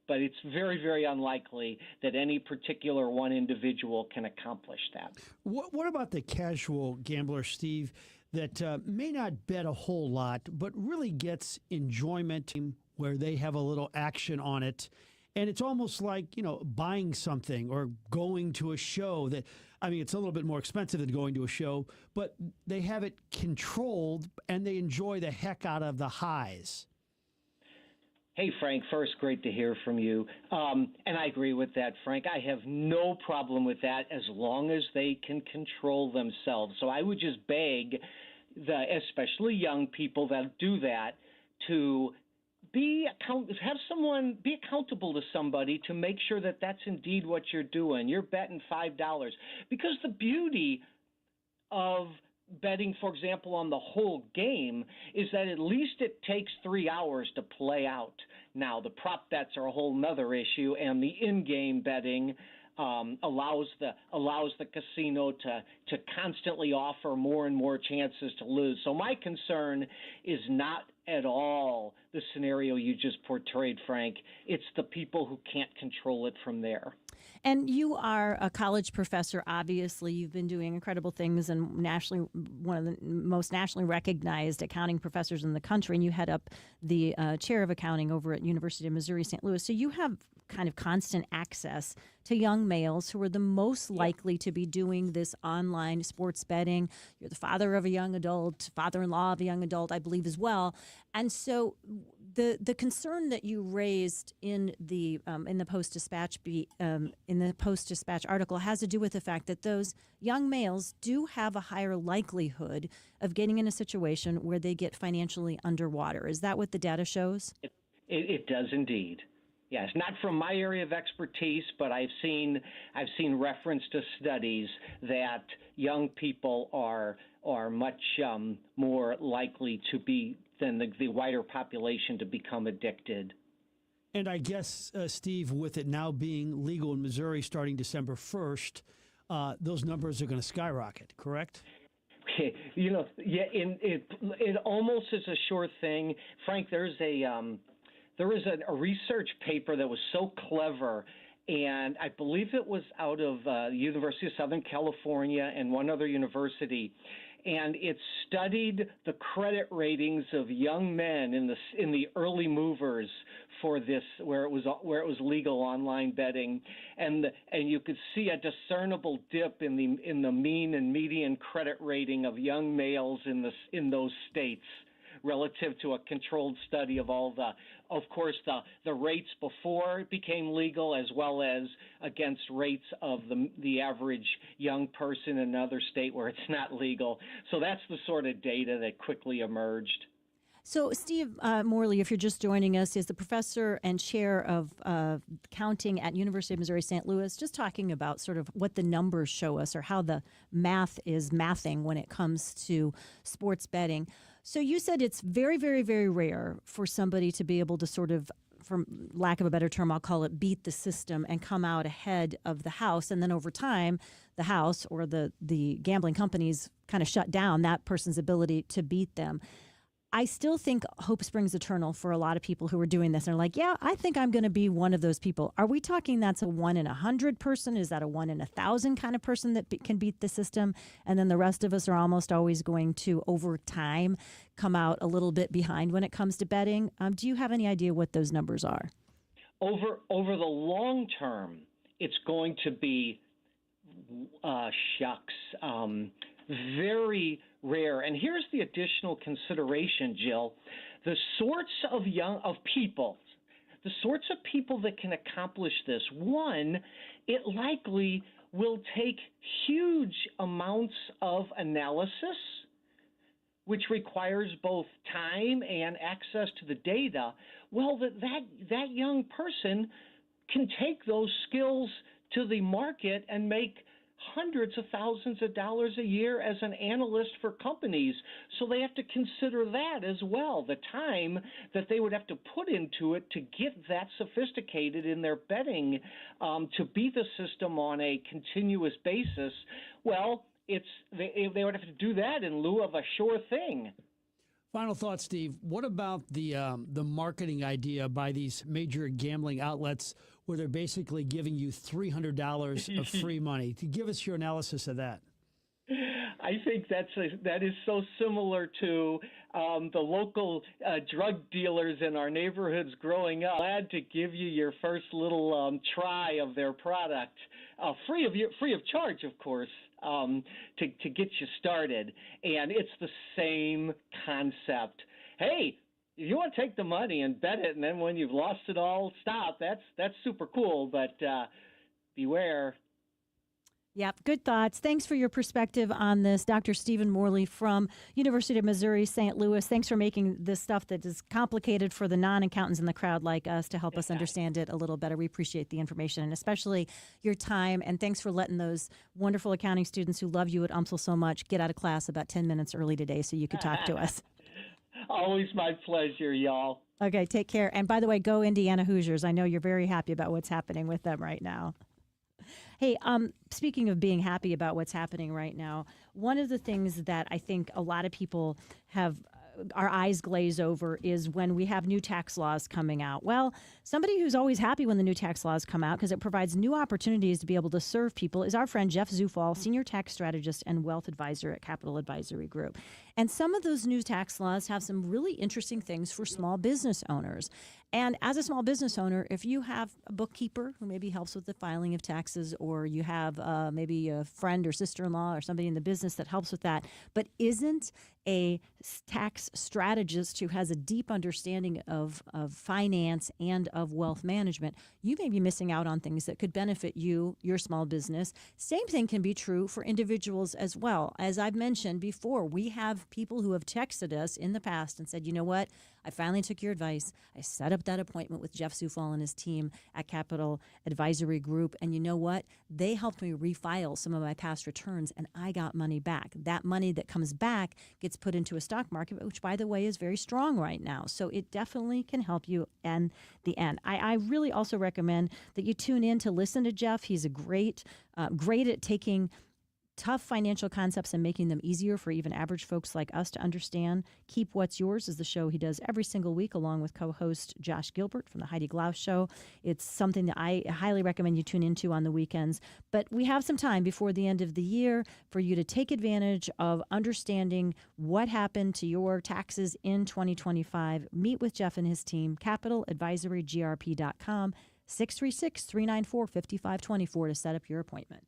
But it's very, very unlikely that any particular one individual can accomplish that. What about the casual gambler, Steve, that may not bet a whole lot, but really gets enjoyment where they have a little action on it? And it's almost like, buying something or going to a show it's a little bit more expensive than going to a show, but they have it controlled and they enjoy the heck out of the highs. Hey, Frank, first, great to hear from you. And I agree with that, Frank. I have no problem with that as long as they can control themselves. So I would just beg, especially young people that do that, to be accountable to somebody to make sure that that's indeed what you're doing. You're betting $5. Because the beauty of betting, for example, on the whole game is that at least it takes 3 hours to play out. Now, the prop bets are a whole nother issue, and the in-game betting allows the casino to constantly offer more and more chances to lose. So my concern is not at all the scenario you just portrayed, Frank. It's the people who can't control it from there. And you are a college professor, obviously. You've been doing incredible things and one of the most nationally recognized accounting professors in the country. And you head up the chair of accounting over at University of Missouri St. Louis. So you have kind of constant access to young males who are the most likely to be doing this online sports betting. You're the father of a young adult, father-in-law of a young adult, I believe, as well. And so the concern that you raised in the Post-Dispatch article has to do with the fact that those young males do have a higher likelihood of getting in a situation where they get financially underwater. Is that what the data shows? It does indeed. Yes, not from my area of expertise, but I've seen reference to studies that young people are much more likely to be than the wider population to become addicted. And I guess, Steve, with it now being legal in Missouri starting December 1st, those numbers are going to skyrocket, correct? It almost is a sure thing. Frank, there is a research paper that was so clever, and I believe it was out of the University of Southern California and one other university, and it studied the credit ratings of young men in the early movers for this, where it was legal online betting, and you could see a discernible dip in the mean and median credit rating of young males in those states, relative to a controlled study of all of course, the rates before it became legal, as well as against rates of the average young person in another state where it's not legal. So that's the sort of data that quickly emerged. So Steve Morley, if you're just joining us, is the professor and chair of accounting at University of Missouri St. Louis, just talking about sort of what the numbers show us or how the math is mathing when it comes to sports betting. So you said it's very, very, very rare for somebody to be able to sort of, for lack of a better term, I'll call it beat the system and come out ahead of the house. And then over time, the house or the gambling companies kind of shut down that person's ability to beat them. I still think hope springs eternal for a lot of people who are doing this and are like, yeah, I think I'm going to be one of those people. Are we talking that's a 1 in 100 person? Is that a 1 in 1,000 kind of person that can beat the system? And then the rest of us are almost always going to, over time, come out a little bit behind when it comes to betting. Do you have any idea what those numbers are? Over the long term, it's going to be, very rare. And here's the additional consideration, Jill. The sorts of people that can accomplish this, one, it likely will take huge amounts of analysis, which requires both time and access to the data. Well, that young person can take those skills to the market and make hundreds of thousands of dollars a year as an analyst for companies. So they have to consider that as well, the time that they would have to put into it to get that sophisticated in their betting to beat the system on a continuous basis. Well, they would have to do that in lieu of a sure thing. Final thought, Steve. What about the marketing idea by these major gambling outlets where they're basically giving you $300 of free money? To give us your analysis of that. I think that is so similar to the local drug dealers in our neighborhoods growing up. Glad to give you your first little try of their product, free of charge, of course, to get you started. And it's the same concept. Hey, if you want to take the money and bet it, and then when you've lost it all, stop. That's super cool, but beware. Yep, good thoughts. Thanks for your perspective on this, Dr. Stephen Morley from University of Missouri St. Louis. Thanks for making this stuff that is complicated for the non-accountants in the crowd like us to help us understand it a little better. We appreciate the information and especially your time. And thanks for letting those wonderful accounting students who love you at UMSL so much get out of class about 10 minutes early today so you could talk to us. Always my pleasure, y'all. Okay, take care. And by the way, go Indiana Hoosiers. I know you're very happy about what's happening with them right now. Hey, speaking of being happy about what's happening right now, one of the things that I think a lot of people have our eyes glaze over is when we have new tax laws coming out. Well, somebody who's always happy when the new tax laws come out because it provides new opportunities to be able to serve people is our friend Jeff Zufall, Senior Tax Strategist and Wealth Advisor at Capital Advisory Group. And some of those new tax laws have some really interesting things for small business owners. And as a small business owner, if you have a bookkeeper who maybe helps with the filing of taxes, or you have maybe a friend or sister-in-law or somebody in the business that helps with that, but isn't a tax strategist who has a deep understanding of finance and of wealth management, you may be missing out on things that could benefit you, your small business. Same thing can be true for individuals as well. As I've mentioned before, we have people who have texted us in the past and said, you know what, I finally took your advice. I set up that appointment with Jeff Zufall and his team at Capital Advisory Group. And you know what? They helped me refile some of my past returns, and I got money back. That money that comes back gets put into a stock market, which, by the way, is very strong right now. So it definitely can help you in the end. I really also recommend that you tune in to listen to Jeff. He's a great at taking tough financial concepts and making them easier for even average folks like us to understand. Keep What's Yours is the show he does every single week along with co-host Josh Gilbert from the Heidi Glaus Show. It's something that I highly recommend you tune into on the weekends. But we have some time before the end of the year for you to take advantage of understanding what happened to your taxes in 2025. Meet with Jeff and his team, capitaladvisorygrp.com, 636-394-5524 to set up your appointment.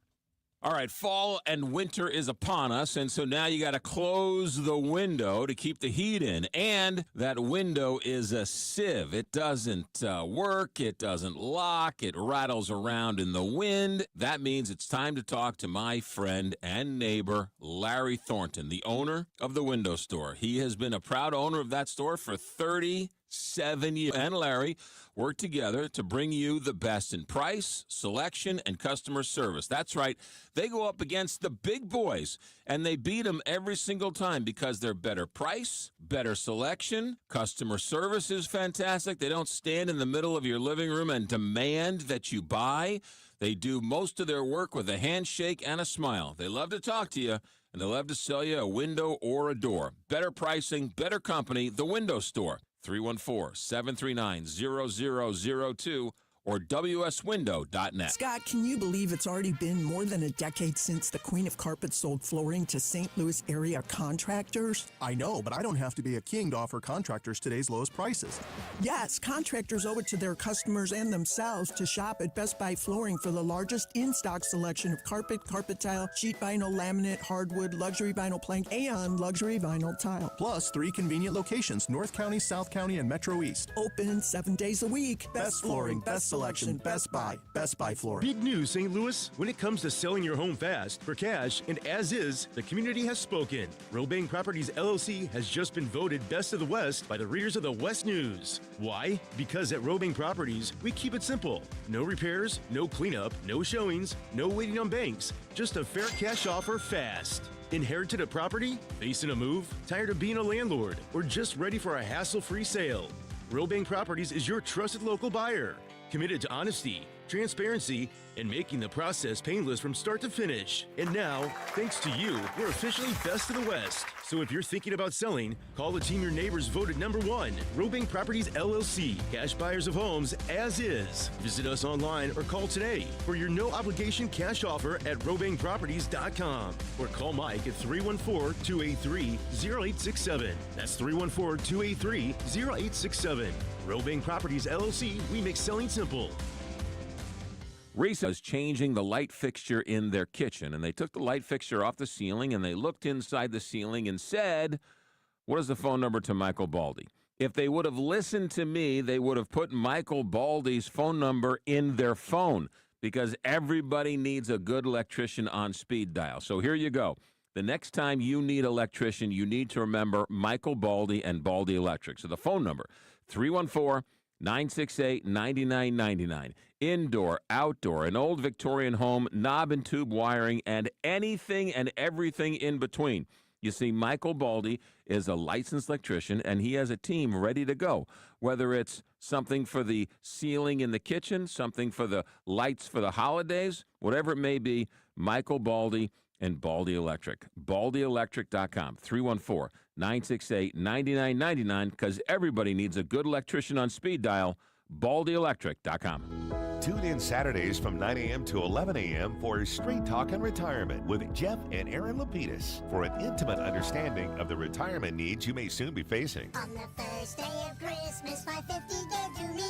All right, fall and winter is upon us, and so now you got to close the window to keep the heat in, and that window is a sieve. It doesn't work, it doesn't lock, it rattles around in the wind. That means it's time to talk to my friend and neighbor, Larry Thornton, the owner of the window store. He has been a proud owner of that store for 37 years, and Larry work together to bring you the best in price, selection, and customer service. That's right. They go up against the big boys, and they beat them every single time because they're better price, better selection, customer service is fantastic. They don't stand in the middle of your living room and demand that you buy. They do most of their work with a handshake and a smile. They love to talk to you, and they love to sell you a window or a door. Better pricing, better company, the Window Store. 314-739-0002 or wswindow.net. Scott, can you believe it's already been more than a decade since the Queen of Carpets sold flooring to St. Louis area contractors? I know, but I don't have to be a king to offer contractors today's lowest prices. Yes, contractors owe it to their customers and themselves to shop at Best Buy Flooring for the largest in-stock selection of carpet, carpet tile, sheet vinyl, laminate, hardwood, luxury vinyl plank, and luxury vinyl tile. Plus 3 convenient locations, North County, South County, and Metro East. Open 7 days a week. Best flooring, best selection, Best Buy. Best Buy Flooring. Big news, St. Louis. When it comes to selling your home fast, for cash, and as is, the community has spoken. Robank Properties LLC has just been voted Best of the West by the readers of the West News. Why? Because at Robank Properties, we keep it simple. No repairs, no cleanup, no showings, no waiting on banks. Just a fair cash offer fast. Inherited a property? Facing a move? Tired of being a landlord? Or just ready for a hassle-free sale? Robank Properties is your trusted local buyer. Committed to honesty, transparency, and making the process painless from start to finish. And now, thanks to you, we're officially Best of the West. So if you're thinking about selling, call the team your neighbors voted #1, Robank Properties LLC, cash buyers of homes as is. Visit us online or call today for your no-obligation cash offer at robankproperties.com or call Mike at 314-283-0867. That's 314-283-0867. Robank Properties LLC, we make selling simple. Risa was changing the light fixture in their kitchen, and they took the light fixture off the ceiling, and they looked inside the ceiling and said, what is the phone number to Michael Baldy? If they would have listened to me, they would have put Michael Baldy's phone number in their phone, because everybody needs a good electrician on speed dial. So here you go. The next time you need an electrician, you need to remember Michael Baldy and Baldy Electric. So the phone number, 314-968-9999. Indoor, outdoor, an old Victorian home, knob and tube wiring, and anything and everything in between. You see, Michael Baldy is a licensed electrician, and he has a team ready to go. Whether it's something for the ceiling in the kitchen, something for the lights for the holidays, whatever it may be, Michael Baldy and Baldy Electric. BaldyElectric.com, 314-968-9999, because everybody needs a good electrician on speed dial. BaldyElectric.com. Tune in Saturdays from 9 a.m. to 11 a.m. for Straight Talk and Retirement with Jeff and Aaron Lapidus for an intimate understanding of the retirement needs you may soon be facing. On the first day of Christmas, 550 gave to me.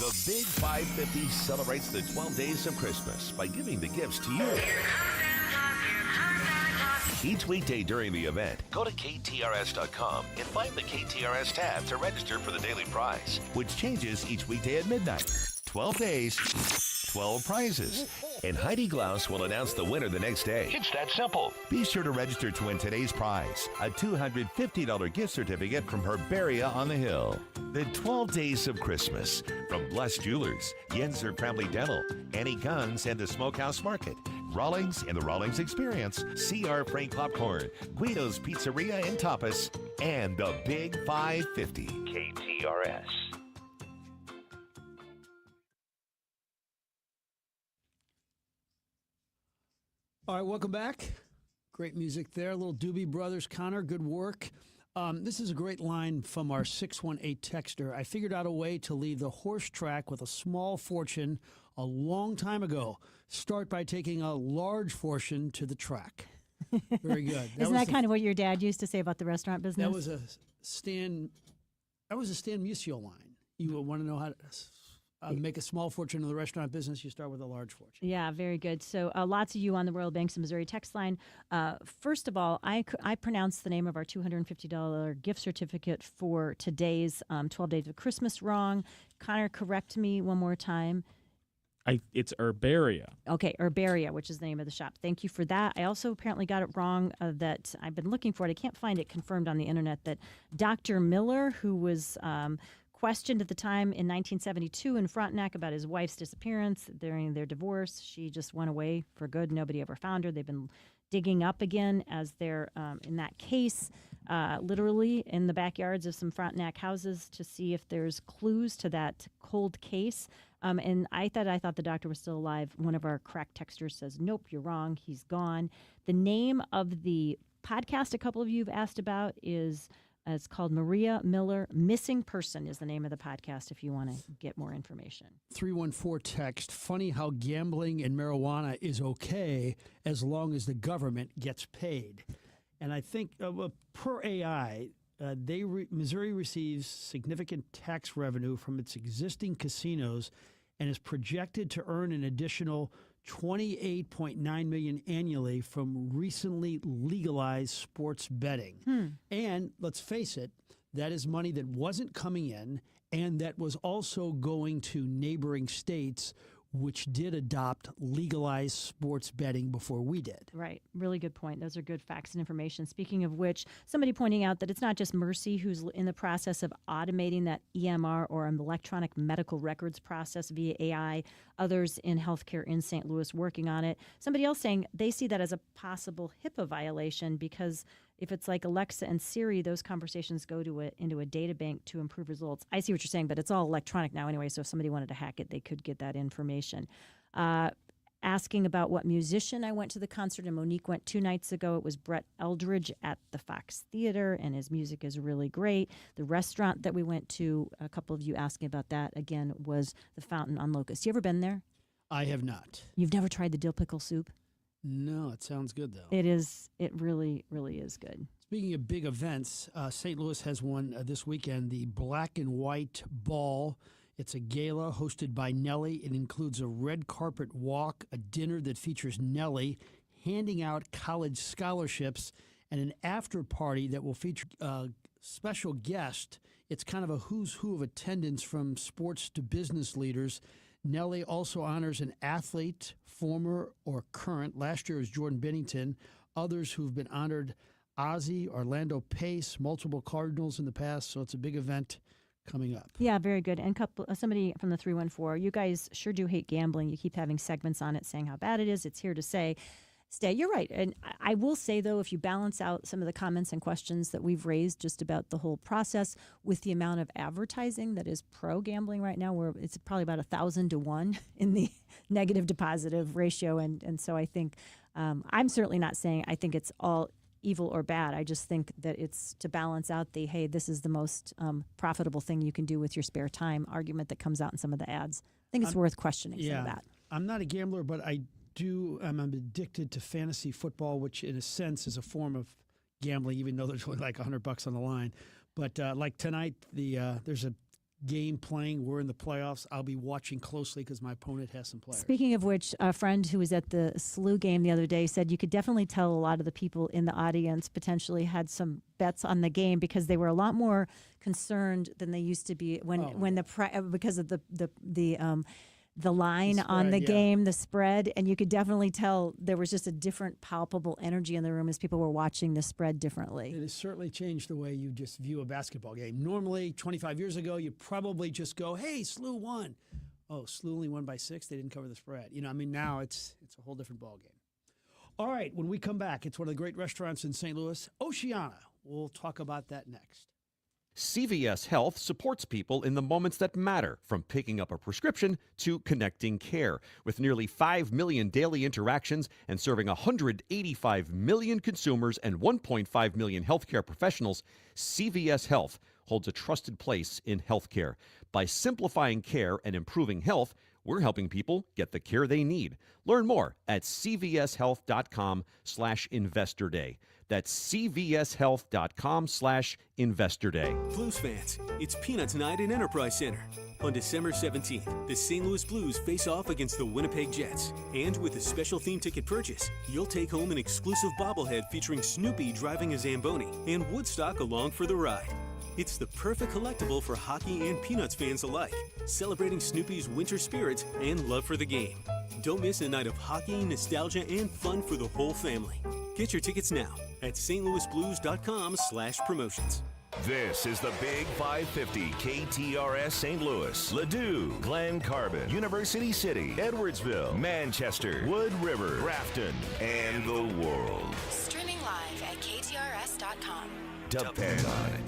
The Big 550 celebrates the 12 days of Christmas by giving the gifts to you. Each weekday during the event, go to KTRS.com and find the KTRS tab to register for the daily prize, which changes each weekday at midnight. 12 days, 12 prizes. And Heidi Glaus will announce the winner the next day. It's that simple. Be sure to register to win today's prize, a $250 gift certificate from Herbaria on the Hill. The 12 Days of Christmas from Blessed Jewelers, Yenzer Family Dental, Annie Guns and the Smokehouse Market, Rawlings and the Rawlings Experience, C.R. Frank Popcorn, Guido's Pizzeria and Tapas, and the Big 550. KTRS. All right, welcome back. Great music there. Little Doobie Brothers. Connor, good work. This is a great line from our 618 texter. I figured out a way to leave the horse track with a small fortune a long time ago. Start by taking a large fortune to the track. Very good. Isn't that kind of what your dad used to say about the restaurant business? That was a Stan Musial line. You want to know how to make a small fortune in the restaurant business, you start with a large fortune. Yeah, very good. So lots of you on the Royal Banks of Missouri text line. First of all, I pronounced the name of our $250 gift certificate for today's 12 Days of Christmas wrong. Connor, correct me one more time. It's Herbaria. Okay, Herbaria, which is the name of the shop. Thank you for that. I also apparently got it wrong that I've been looking for it. I can't find it confirmed on the internet that Dr. Miller, who was questioned at the time in 1972 in Frontenac about his wife's disappearance during their divorce. She just went away for good. Nobody ever found her. They've been digging up again as they're in that case, literally in the backyards of some Frontenac houses to see if there's clues to that cold case. And I thought the doctor was still alive. One of our crack texters says, nope, you're wrong. He's gone. The name of the podcast a couple of you have asked about is it's called Maria Miller Missing Person is the name of the podcast if you want to get more information. 314 text, funny how gambling and marijuana is okay as long as the government gets paid. And I think per AI, Missouri receives significant tax revenue from its existing casinos and is projected to earn an additional $28.9 million annually from recently legalized sports betting. And let's face it, that is money that wasn't coming in and that was also going to neighboring states which did adopt legalized sports betting before we did. Right. Really good point. Those are good facts and information. Speaking of which, somebody pointing out that it's not just Mercy who's in the process of automating that EMR or an electronic medical records process via AI. Others in healthcare in St. Louis working on it. Somebody else saying they see that as a possible HIPAA violation because if it's like Alexa and Siri, those conversations go into a data bank to improve results. I see what you're saying, but it's all electronic now anyway, so if somebody wanted to hack it, they could get that information. Asking about what musician I went to the concert, and Monique went 2 nights ago. It was Brett Eldridge at the Fox Theater, and his music is really great. The restaurant that we went to, a couple of you asking about that, again, was the Fountain on Locust. You ever been there? I have not. You've never tried the dill pickle soup? No, it sounds good, though. It is. It really, really is good. Speaking of big events, St. Louis has one this weekend, the Black and White Ball. It's a gala hosted by Nelly. It includes a red carpet walk, a dinner that features Nelly handing out college scholarships, and an after party that will feature a special guest. It's kind of a who's who of attendance from sports to business leaders. Nelly also honors an athlete, former or current. Last year was Jordan Bennington. Others who've been honored, Ozzie, Orlando Pace, multiple Cardinals in the past. So it's a big event coming up. Yeah, very good. And somebody from the 314, you guys sure do hate gambling. You keep having segments on it saying how bad it is. It's here to say. stay. You're right. And I will say, though, if you balance out some of the comments and questions that we've raised just about the whole process with the amount of advertising that is pro-gambling right now, where it's probably about 1,000 to 1 in the negative to positive ratio. And so I think I'm certainly not saying I think it's all evil or bad. I just think that it's to balance out the, hey, this is the most profitable thing you can do with your spare time argument that comes out in some of the ads. I think it's worth questioning some of that. I'm not a gambler, but I'm addicted to fantasy football, which in a sense is a form of gambling, even though there's only like $100 on the line. But like tonight, there's a game playing. We're in the playoffs. I'll be watching closely because my opponent has some players. Speaking of which, a friend who was at the SLU game the other day said you could definitely tell a lot of the people in the audience potentially had some bets on the game because they were a lot more concerned than they used to be because of the line spread, on the game, the spread, and you could definitely tell there was just a different palpable energy in the room as people were watching the spread differently. It has certainly changed the way you just view a basketball game. Normally, 25 years ago, you probably just go, hey, SLU won. Oh, SLU only won by 6. They didn't cover the spread. Now it's a whole different ball game. All right, when we come back, it's one of the great restaurants in St. Louis, Oceana. We'll talk about that next. CVS Health supports people in the moments that matter, from picking up a prescription to connecting care. With nearly 5 million daily interactions and serving 185 million consumers and 1.5 million healthcare professionals, CVS Health holds a trusted place in healthcare. By simplifying care and improving health, we're helping people get the care they need. Learn more at cvshealth.com/investor day. That's cvshealth.com/investor day. Blues fans, it's Peanuts Night at Enterprise Center. On December 17th, the St. Louis Blues face off against the Winnipeg Jets. And with a special theme ticket purchase, you'll take home an exclusive bobblehead featuring Snoopy driving a Zamboni and Woodstock along for the ride. It's the perfect collectible for hockey and Peanuts fans alike, celebrating Snoopy's winter spirits and love for the game. Don't miss a night of hockey, nostalgia, and fun for the whole family. Get your tickets now at stlouisblues.com/promotions. This is the Big 550 KTRS St. Louis, Ladue, Glen Carbon, University City, Edwardsville, Manchester, Wood River, Grafton, and the world. Streaming live at KTRS.com. Depend on it.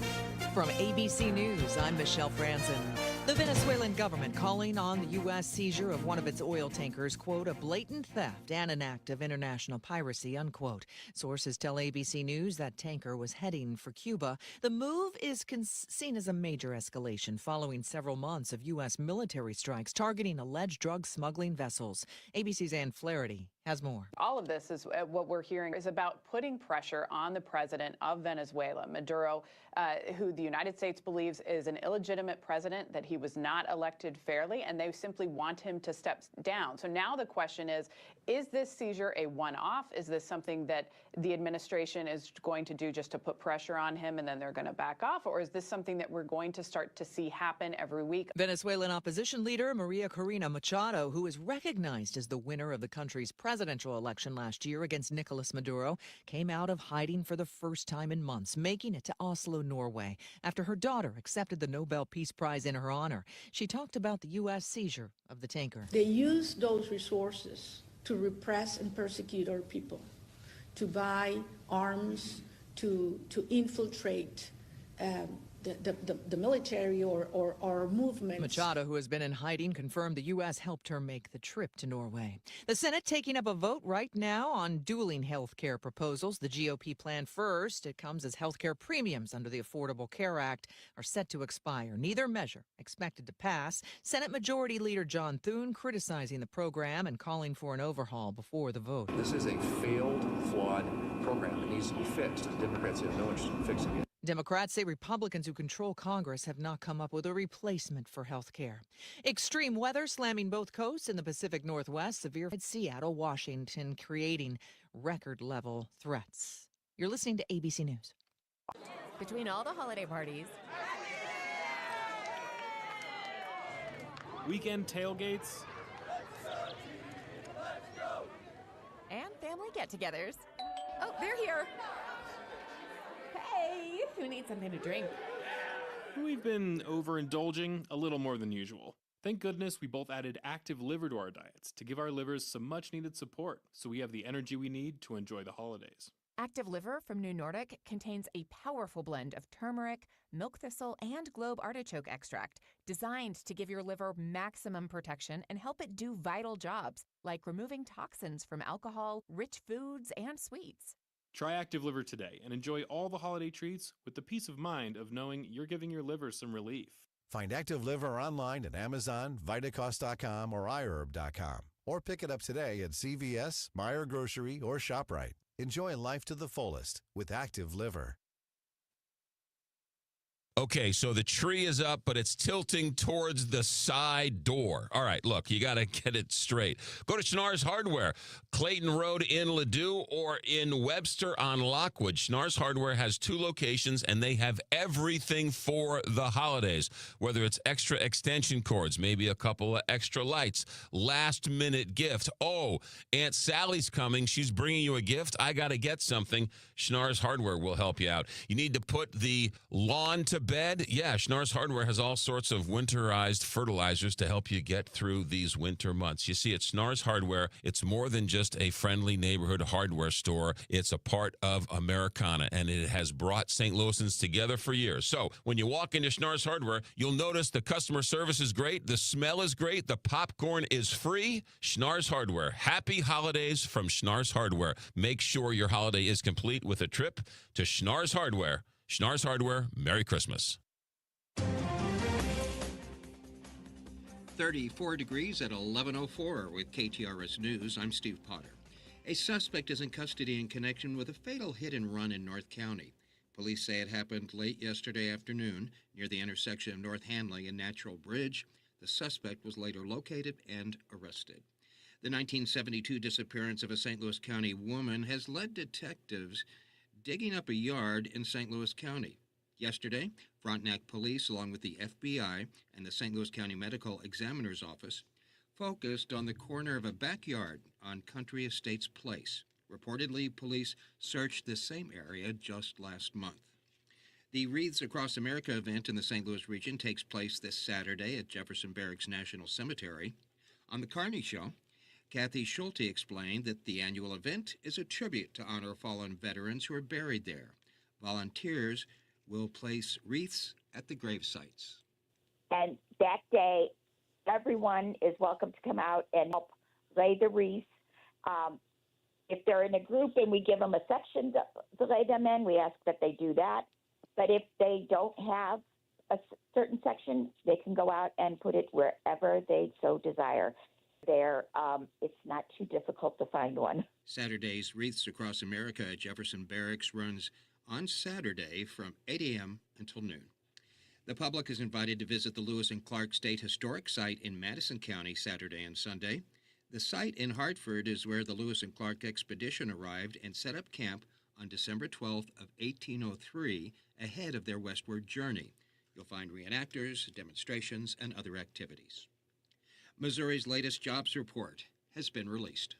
From ABC News, I'm Michelle Franzen. The Venezuelan government calling on the U.S. seizure of one of its oil tankers, quote, a blatant theft and an act of international piracy, unquote. Sources tell ABC News that tanker was heading for Cuba. The move is seen as a major escalation following several months of U.S. military strikes targeting alleged drug smuggling vessels. ABC's Ann Flaherty has more. All of this is what we're hearing is about putting pressure on the president of Venezuela, Maduro, who the United States believes is an illegitimate president, that he was not elected fairly, and they simply want him to step down. So now the question is this seizure a one-off? Is this something that the administration is going to do just to put pressure on him and then they're going to back off? Or is this something that we're going to start to see happen every week? Venezuelan opposition leader Maria Corina Machado, who is recognized as the winner of the country's presidential election last year against Nicolas Maduro, came out of hiding for the first time in months, making it to Oslo, Norway, after her daughter accepted the Nobel Peace Prize in her honor. She talked about the U.S. seizure of the tanker. They use those resources to repress and persecute our people, to buy arms, to infiltrate the military or movements. Machado, who has been in hiding, confirmed the U.S. helped her make the trip to Norway. The Senate taking up a vote right now on dueling health care proposals. The GOP plan first. It comes as health care premiums under the Affordable Care Act are set to expire. Neither measure expected to pass. Senate Majority Leader John Thune criticizing the program and calling for an overhaul before the vote. This is a failed, flawed program that needs to be fixed. The Democrats have no interest in fixing it. Democrats say Republicans who control Congress have not come up with a replacement for health care. Extreme weather slamming both coasts in the Pacific Northwest, severe at Seattle, Washington, creating record-level threats. You're listening to ABC News. Between all the holiday parties, weekend tailgates, and family get-togethers. Oh, they're here. Hey, who needs something to drink? we've been overindulging a little more than usual. Thank goodness we both added active liver to our diets to give our livers some much needed support so we have the energy we need to enjoy the holidays. Active Liver from New Nordic contains a powerful blend of turmeric, milk thistle, and globe artichoke extract designed to give your liver maximum protection and help it do vital jobs like removing toxins from alcohol, rich foods, and sweets. Try Active Liver today and enjoy all the holiday treats with the peace of mind of knowing you're giving your liver some relief. Find Active Liver online at Amazon, Vitacost.com, or iHerb.com. Or pick it up today at CVS, Meijer Grocery, or ShopRite. Enjoy life to the fullest with Active Liver. Okay, so the tree is up, but it's tilting towards the side door. All right, look, you got to get it straight. Go to Schnarr's Hardware, Clayton Road in Ladue or in Webster on Lockwood. Schnarr's Hardware has 2 locations, and they have everything for the holidays, whether it's extra extension cords, maybe a couple of extra lights, last-minute gift. Oh, Aunt Sally's coming. She's bringing you a gift. I got to get something. Schnarr's Hardware will help you out. You need to put the lawn to bed? Yeah, Schnarr's Hardware has all sorts of winterized fertilizers to help you get through these winter months. You see, at Schnarr's Hardware, it's more than just a friendly neighborhood hardware store. It's a part of Americana, and it has brought St. Louisans together for years. So when you walk into Schnarr's Hardware, you'll notice the customer service is great, the smell is great, the popcorn is free. Schnarr's Hardware. Happy holidays from Schnarr's Hardware. Make sure your holiday is complete with a trip to Schnarr's Hardware. Schnarr's Hardware, Merry Christmas. 34 degrees at 11:04 with KTRS News. I'm Steve Potter. A suspect is in custody in connection with a fatal hit-and-run in North County. Police say it happened late yesterday afternoon near the intersection of North Hanley and Natural Bridge. The suspect was later located and arrested. The 1972 disappearance of a St. Louis County woman has led detectives digging up a yard in St. Louis County. Yesterday, Frontenac Police, along with the FBI and the St. Louis County Medical Examiner's Office, focused on the corner of a backyard on Country Estates Place. Reportedly, police searched the same area just last month. The Wreaths Across America event in the St. Louis region takes place this Saturday at Jefferson Barracks National Cemetery. On the Carney Show, Kathy Schulte explained that the annual event is a tribute to honor fallen veterans who are buried there. Volunteers will place wreaths at the grave sites. And that day, everyone is welcome to come out and help lay the wreaths. If they're in a group and we give them a section to lay them in, we ask that they do that. But if they don't have a certain section, they can go out and put it wherever they so desire. It's not too difficult to find one. Saturday's Wreaths Across America at Jefferson Barracks runs on Saturday from 8 a.m. until noon. The public is invited to visit the Lewis and Clark State Historic Site in Madison County Saturday and Sunday. The site in Hartford is where the Lewis and Clark expedition arrived and set up camp on December 12th of 1803 ahead of their westward journey. You'll find reenactors, demonstrations, and other activities. Missouri's latest jobs report has been released.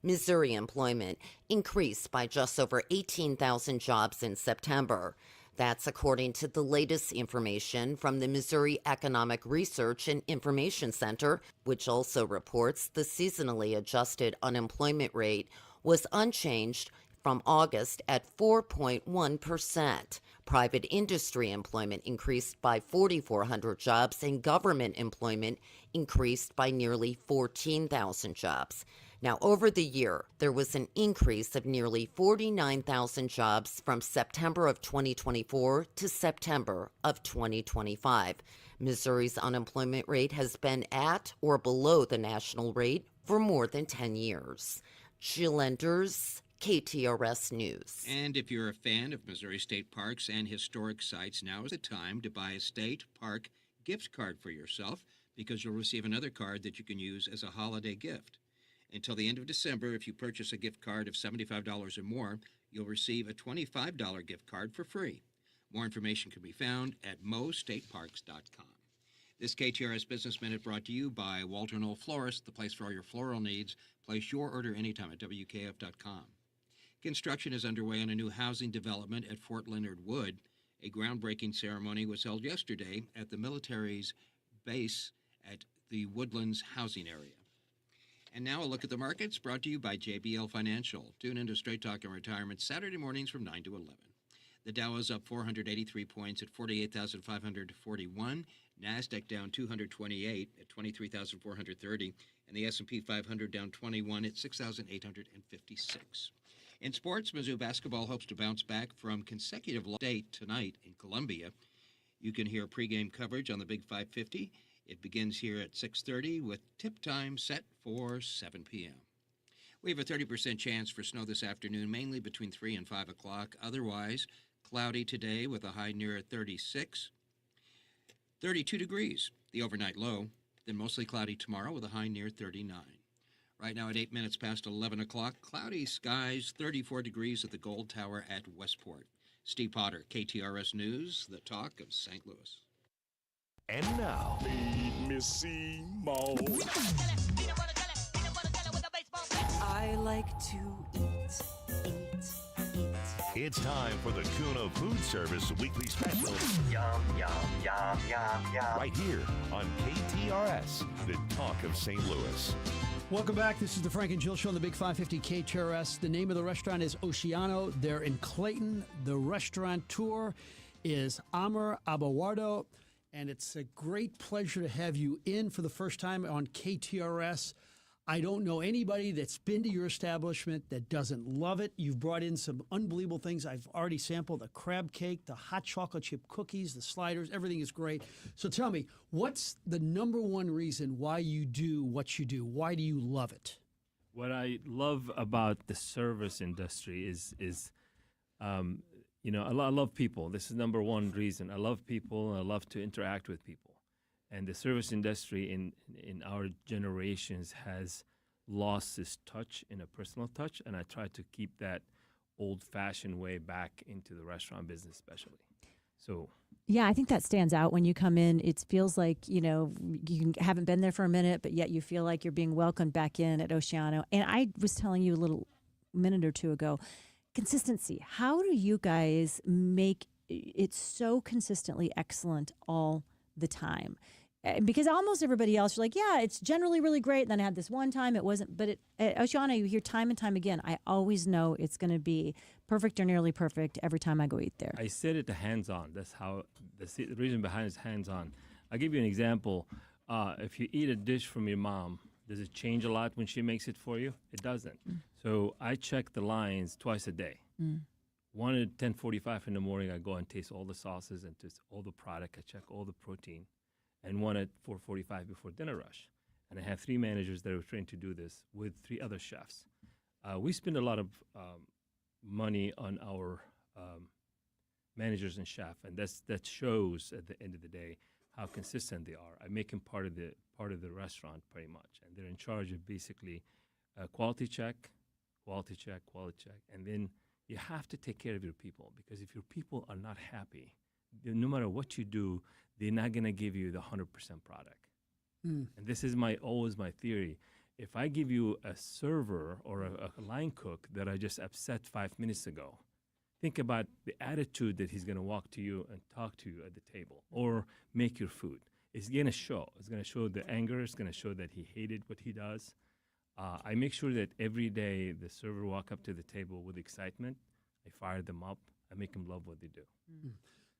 Missouri employment increased by just over 18,000 jobs in September. That's according to the latest information from the Missouri Economic Research and Information Center, which also reports the seasonally adjusted unemployment rate was unchanged from August at 4.1%. Private industry employment increased by 4,400 jobs and government employment increased by nearly 14,000 jobs. Now, over the year, there was an increase of nearly 49,000 jobs from September of 2024 to September of 2025. Missouri's unemployment rate has been at or below the national rate for more than 10 years. Jill Enders, KTRS News. And if you're a fan of Missouri state parks and historic sites, now is the time to buy a state park gift card for yourself, because you'll receive another card that you can use as a holiday gift. Until the end of December, if you purchase a gift card of $75 or more, you'll receive a $25 gift card for free. More information can be found at mostateparks.com. This KTRS Business Minute brought to you by Walter Knoll Florist, the place for all your floral needs. Place your order anytime at WKF.com. Construction is underway on a new housing development at Fort Leonard Wood. A groundbreaking ceremony was held yesterday at the military's base at the Woodlands housing area. And now a look at the markets brought to you by JBL Financial. Tune into Straight Talk and Retirement Saturday mornings from 9 to 11. The Dow is up 483 points at 48,541. NASDAQ down 228 at 23,430. And the S&P 500 down 21 at 6,856. In sports, Mizzou basketball hopes to bounce back from consecutive loss tonight in Columbia. You can hear pregame coverage on the Big 550. It begins here at 6:30 with tip time set for 7 p.m. We have a 30% chance for snow this afternoon, mainly between 3 and 5 o'clock. Otherwise, cloudy today with a high near 36. 32 degrees, the overnight low. Then mostly cloudy tomorrow with a high near 39. Right now at 8 minutes past 11 o'clock, cloudy skies, 34 degrees at the Gold Tower at Westport. Steve Potter, KTRS News, the talk of St. Louis. And now, Feed me Seymour. I like to eat. it's time for the Kuno Food Service Weekly Special. Yum, yum, yum, yum, yum. Right here on KTRS, the talk of St. Louis. Welcome back. This is the Frank and Jill Show on the Big 550 KTRS. The name of the restaurant is Oceano. They're in Clayton. The restaurateur is Amr Abawardo. And it's a great pleasure to have you in for the first time on KTRS. I don't know anybody that's been to your establishment that doesn't love it. You've brought in some unbelievable things. I've already sampled the crab cake, the hot chocolate chip cookies, the sliders. Everything is great. So tell me, what's the number one reason why you do what you do? Why do you love it? What I love about the service industry is I love people. This is number one reason. I love people. I love to interact with people. And the service industry in our generations has lost its touch in a personal touch, and I try to keep that old-fashioned way back into the restaurant business especially. So Yeah, I think that stands out when you come in. It feels like, you haven't been there for a minute, but yet you feel like you're being welcomed back in at Oceano. And I was telling you a little minute or two ago, consistency. How do you guys make it so consistently excellent all the time? Because almost everybody else, you're like, yeah, it's generally really great. And then I had this one time, it wasn't. But at Oceano, you hear time and time again, I always know it's going to be perfect or nearly perfect every time I go eat there. I said it hands-on. That's how the reason behind it is hands-on. I'll give you an example. If you eat a dish from your mom, does it change a lot when she makes it for you? It doesn't. So I check the lines twice a day. One at 10:45 in the morning, I go and taste all the sauces and taste all the product. I check all the protein. And one at 4:45 before dinner rush. And I have 3 managers that are trained to do this with 3 other chefs. We spend a lot of money on our managers and chef, and that shows at the end of the day how consistent they are. I make them part of the restaurant pretty much, and they're in charge of basically quality check, and then you have to take care of your people, because if your people are not happy, no matter what you do, they're not going to give you the 100% product. And this is always my theory. If I give you a server or a line cook that I just upset 5 minutes ago, think about the attitude that he's going to walk to you and talk to you at the table or make your food. It's going to show. It's going to show the anger. It's going to show that he hated what he does. I make sure that every day the server walk up to the table with excitement. I fire them up. I make them love what they do.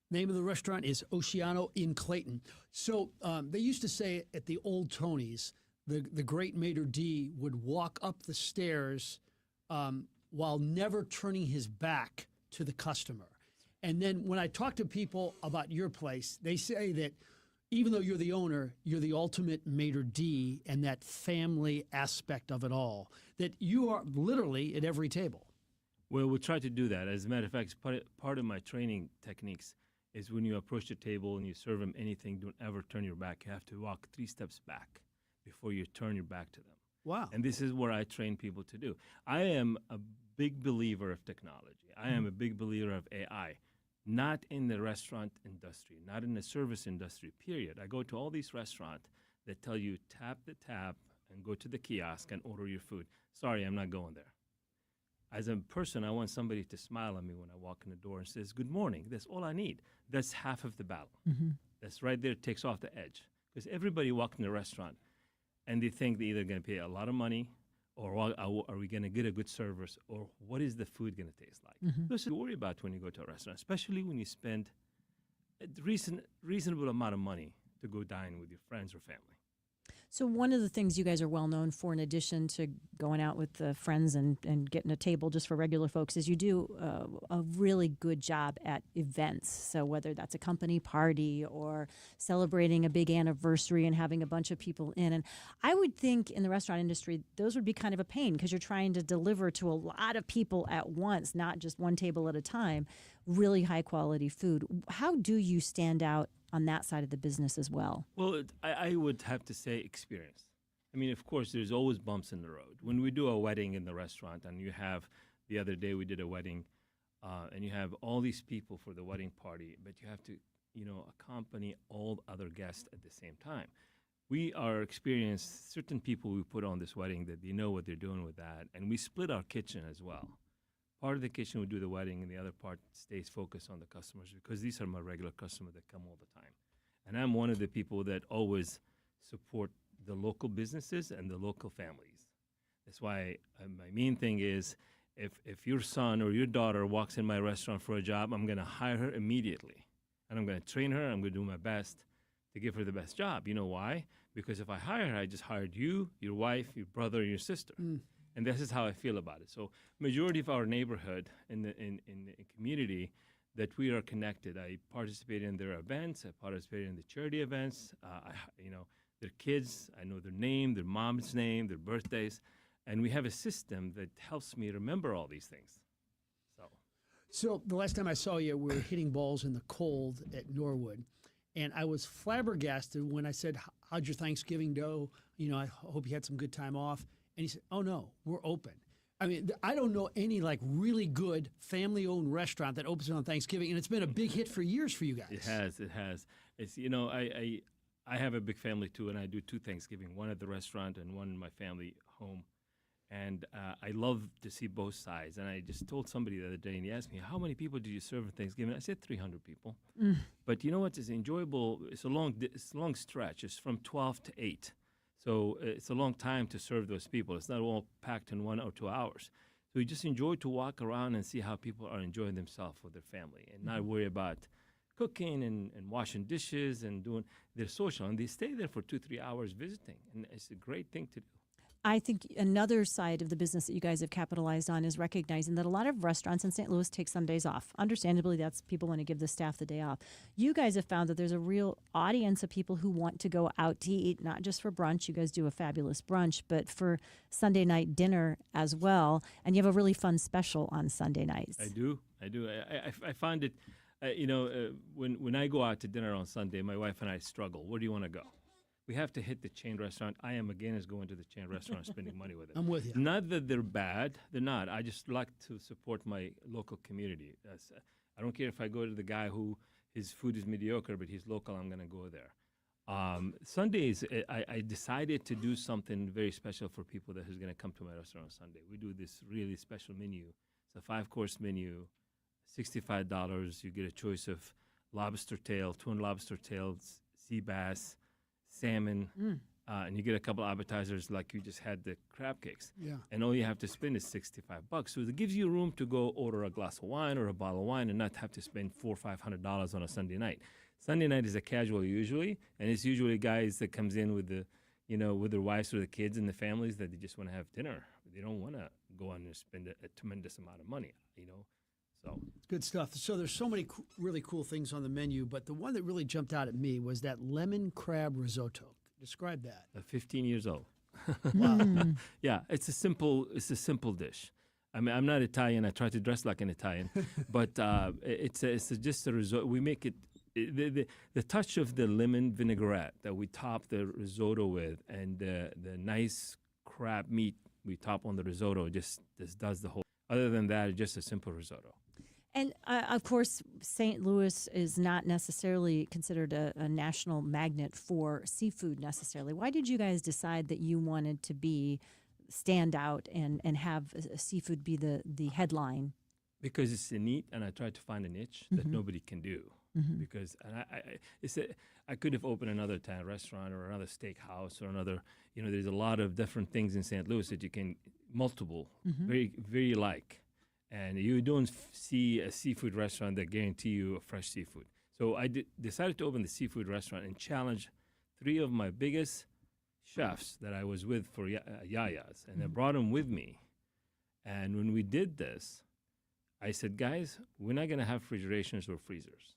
Name of the restaurant is Oceano in Clayton. So they used to say at the old Tony's, the great maitre d' would walk up the stairs while never turning his back to the customer. And then when I talk to people about your place, they say that even though you're the owner, you're the ultimate maitre d' and that family aspect of it all, that you are literally at every table. Well, we try to do that. As a matter of fact, part of my training techniques is when you approach the table and you serve them anything, don't ever turn your back. You have to walk 3 steps back before you turn your back to them. Wow. And this is what I train people to do. I am a big believer of technology. I am a big believer of AI, not in the restaurant industry, not in the service industry, period. I go to all these restaurants that tell you tap the tap and go to the kiosk and order your food. Sorry, I'm not going there. As a person, I want somebody to smile at me when I walk in the door and says, good morning. That's all I need. That's half of the battle. That's right there. It takes off the edge. Because everybody walks in the restaurant and they think they're either going to pay a lot of money or are we going to get a good service or what is the food going to taste like? Those are what you worry about when you go to a restaurant, especially when you spend a reasonable amount of money to go dine with your friends or family. So one of the things you guys are well known for, in addition to going out with friends and getting a table just for regular folks, is you do a really good job at events. So whether that's a company party or celebrating a big anniversary and having a bunch of people in. And I would think in the restaurant industry, those would be kind of a pain because you're trying to deliver to a lot of people at once, not just one table at a time, really high quality food. How do you stand out on that side of the business as well? Well, I would have to say experience. I mean, of course, there's always bumps in the road. When we do a wedding in the restaurant, and you have, the other day we did a wedding, and you have all these people for the wedding party, but you have to, accompany all other guests at the same time. We are experienced, certain people we put on this wedding that they know what they're doing with that, and we split our kitchen as well. Part of the kitchen we do the wedding, and the other part stays focused on the customers because these are my regular customers that come all the time. And I'm one of the people that always support the local businesses and the local families. That's why my main thing is if your son or your daughter walks in my restaurant for a job, I'm going to hire her immediately. And I'm going to train her. I'm going to do my best to give her the best job. You know why? Because if I hire her, I just hired you, your wife, your brother, and your sister. And this is how I feel about it. So majority of our neighborhood in the community that we are connected. I participate in their events. I participate in the charity events. Their kids, I know their name, their mom's name, their birthdays. And we have a system that helps me remember all these things. So the last time I saw you, we were hitting balls in the cold at Norwood. And I was flabbergasted when I said, how'd your Thanksgiving go? I hope you had some good time off. And he said, oh, no, we're open. I mean, I don't know any really good family-owned restaurant that opens on Thanksgiving, and it's been a big hit for years for you guys. It has. It's I have a big family too, and I do 2 Thanksgiving, one at the restaurant and one in my family home. And I love to see both sides. And I just told somebody the other day, and he asked me, how many people do you serve at Thanksgiving? I said 300 people. But you know what is enjoyable? It's a long stretch. It's from 12 to 8. So it's a long time to serve those people. It's not all packed in 1 or 2 hours. So you just enjoy to walk around and see how people are enjoying themselves with their family and not worry about cooking and washing dishes and doing their social. And they stay there for 2-3 hours visiting. And it's a great thing to do. I think another side of the business that you guys have capitalized on is recognizing that a lot of restaurants in St. Louis take some days off. Understandably, that's people want to give the staff the day off. You guys have found that there's a real audience of people who want to go out to eat, not just for brunch. You guys do a fabulous brunch, but for Sunday night dinner as well. And you have a really fun special on Sunday nights. I do. I find it, when I go out to dinner on Sunday, my wife and I struggle. Where do you want to go? We have to hit the chain restaurant. I am against going to the chain restaurant and spending money with it. I'm with you. Not that they're bad. They're not. I just like to support my local community. I don't care if I go to the guy who his food is mediocre, but he's local, I'm going to go there. Sundays, I decided to do something very special for people that is going to come to my restaurant on Sunday. We do this really special menu. It's a 5-course menu, $65. You get a choice of lobster tail, twin lobster tails, sea bass, salmon, and you get a couple appetizers like you just had the crab cakes. Yeah. And all you have to spend is $65. So it gives you room to go order a glass of wine or a bottle of wine and not have to spend $400 or $500 on a Sunday night. Sunday night is a casual usually, and it's usually guys that comes in with with their wives or the kids and the families that they just want to have dinner. They don't want to go on and spend a tremendous amount of money, So good stuff. So there's so many really cool things on the menu, but the one that really jumped out at me was that lemon crab risotto. Describe that. 15 years old. Wow. Yeah, it's a simple dish. I mean, I'm not Italian. I try to dress like an Italian, but it's just a risotto. We make it the touch of the lemon vinaigrette that we top the risotto with, and the nice crab meat we top on the risotto just does the whole. Other than that, it's just a simple risotto. And, of course, St. Louis is not necessarily considered a national magnet for seafood necessarily. Why did you guys decide that you wanted to stand out and have seafood be the headline? Because it's a neat, and I try to find a niche that nobody can do. because I could have opened another restaurant or another steakhouse or another. There's a lot of different things in St. Louis that you can very very like, and you don't see a seafood restaurant that guarantee you a fresh seafood. So I decided to open the seafood restaurant and challenge 3 of my biggest chefs that I was with for Yaya's, and I brought them with me. And when we did this, I said, guys, we're not going to have refrigerations or freezers.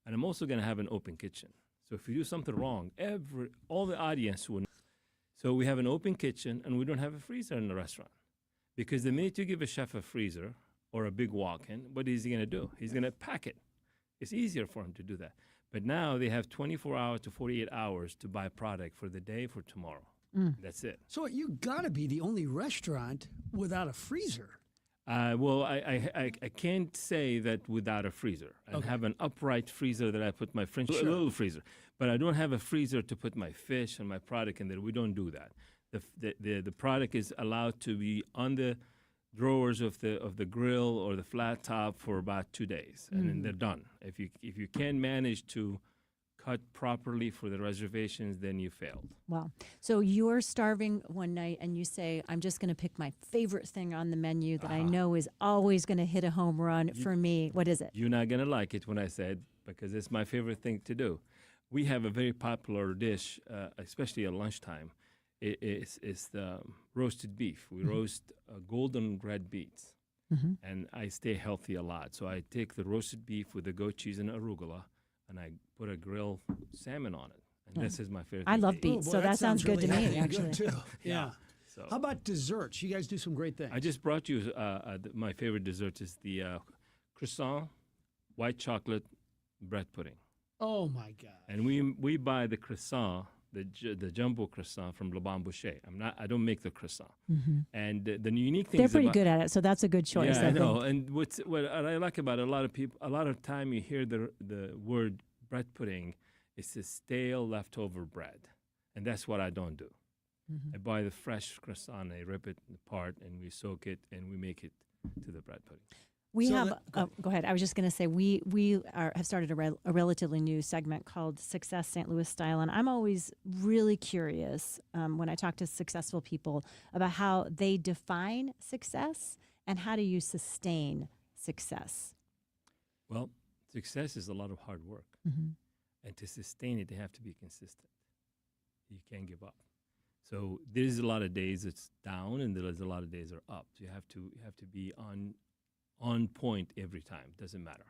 And I'm also going to have an open kitchen. So if you do something wrong, all the audience will know. So we have an open kitchen, and we don't have a freezer in the restaurant. Because the minute you give a chef a freezer or a big walk-in, what is he going to do? He's going to pack it. It's easier for him to do that. But now they have 24 hours to 48 hours to buy product for the day, for tomorrow. That's it. So you got to be the only restaurant without a freezer. Well, I can't say that without a freezer. I have an upright freezer that I put my French little freezer, but I don't have a freezer to put my fish and my product in there. We don't do that. The product is allowed to be on the drawers of the grill or the flat top for about 2 days, and then they're done. If you can't manage to cut properly for the reservations, then you failed. Wow. So you're starving one night and you say, I'm just going to pick my favorite thing on the menu that I know is always going to hit a home run for me. What is it? You're not going to like it when I said, because it's my favorite thing to do. We have a very popular dish, especially at lunchtime. It's the roasted beef. We roast golden red beets. And I stay healthy a lot. So I take the roasted beef with the goat cheese and arugula, and I put a grilled salmon on it. And this is my favorite. I love beets, so that sounds good to me, actually. Good too. Yeah. So how about desserts? You guys do some great things. I just brought you my favorite dessert is the croissant, white chocolate bread pudding. Oh my God! And we buy the croissant, the jumbo croissant from Le Bon Boucher. I don't make the croissant. And the unique thing they're pretty good at it, so that's a good choice. Yeah, I know. And what I like about it, a lot of time you hear the word bread pudding, it's a stale leftover bread, and that's what I don't do. I buy the fresh croissant, I rip it apart, and we soak it, and we make it to the bread pudding. We have. Go ahead. I was just going to say we have started a relatively new segment called Success St. Louis Style, and I'm always really curious when I talk to successful people about how they define success and how do you sustain success. Well, success is a lot of hard work, and to sustain it, they have to be consistent. You can't give up. So there's a lot of days it's down, and there's a lot of days are up. So you have to be on point every time. Doesn't matter.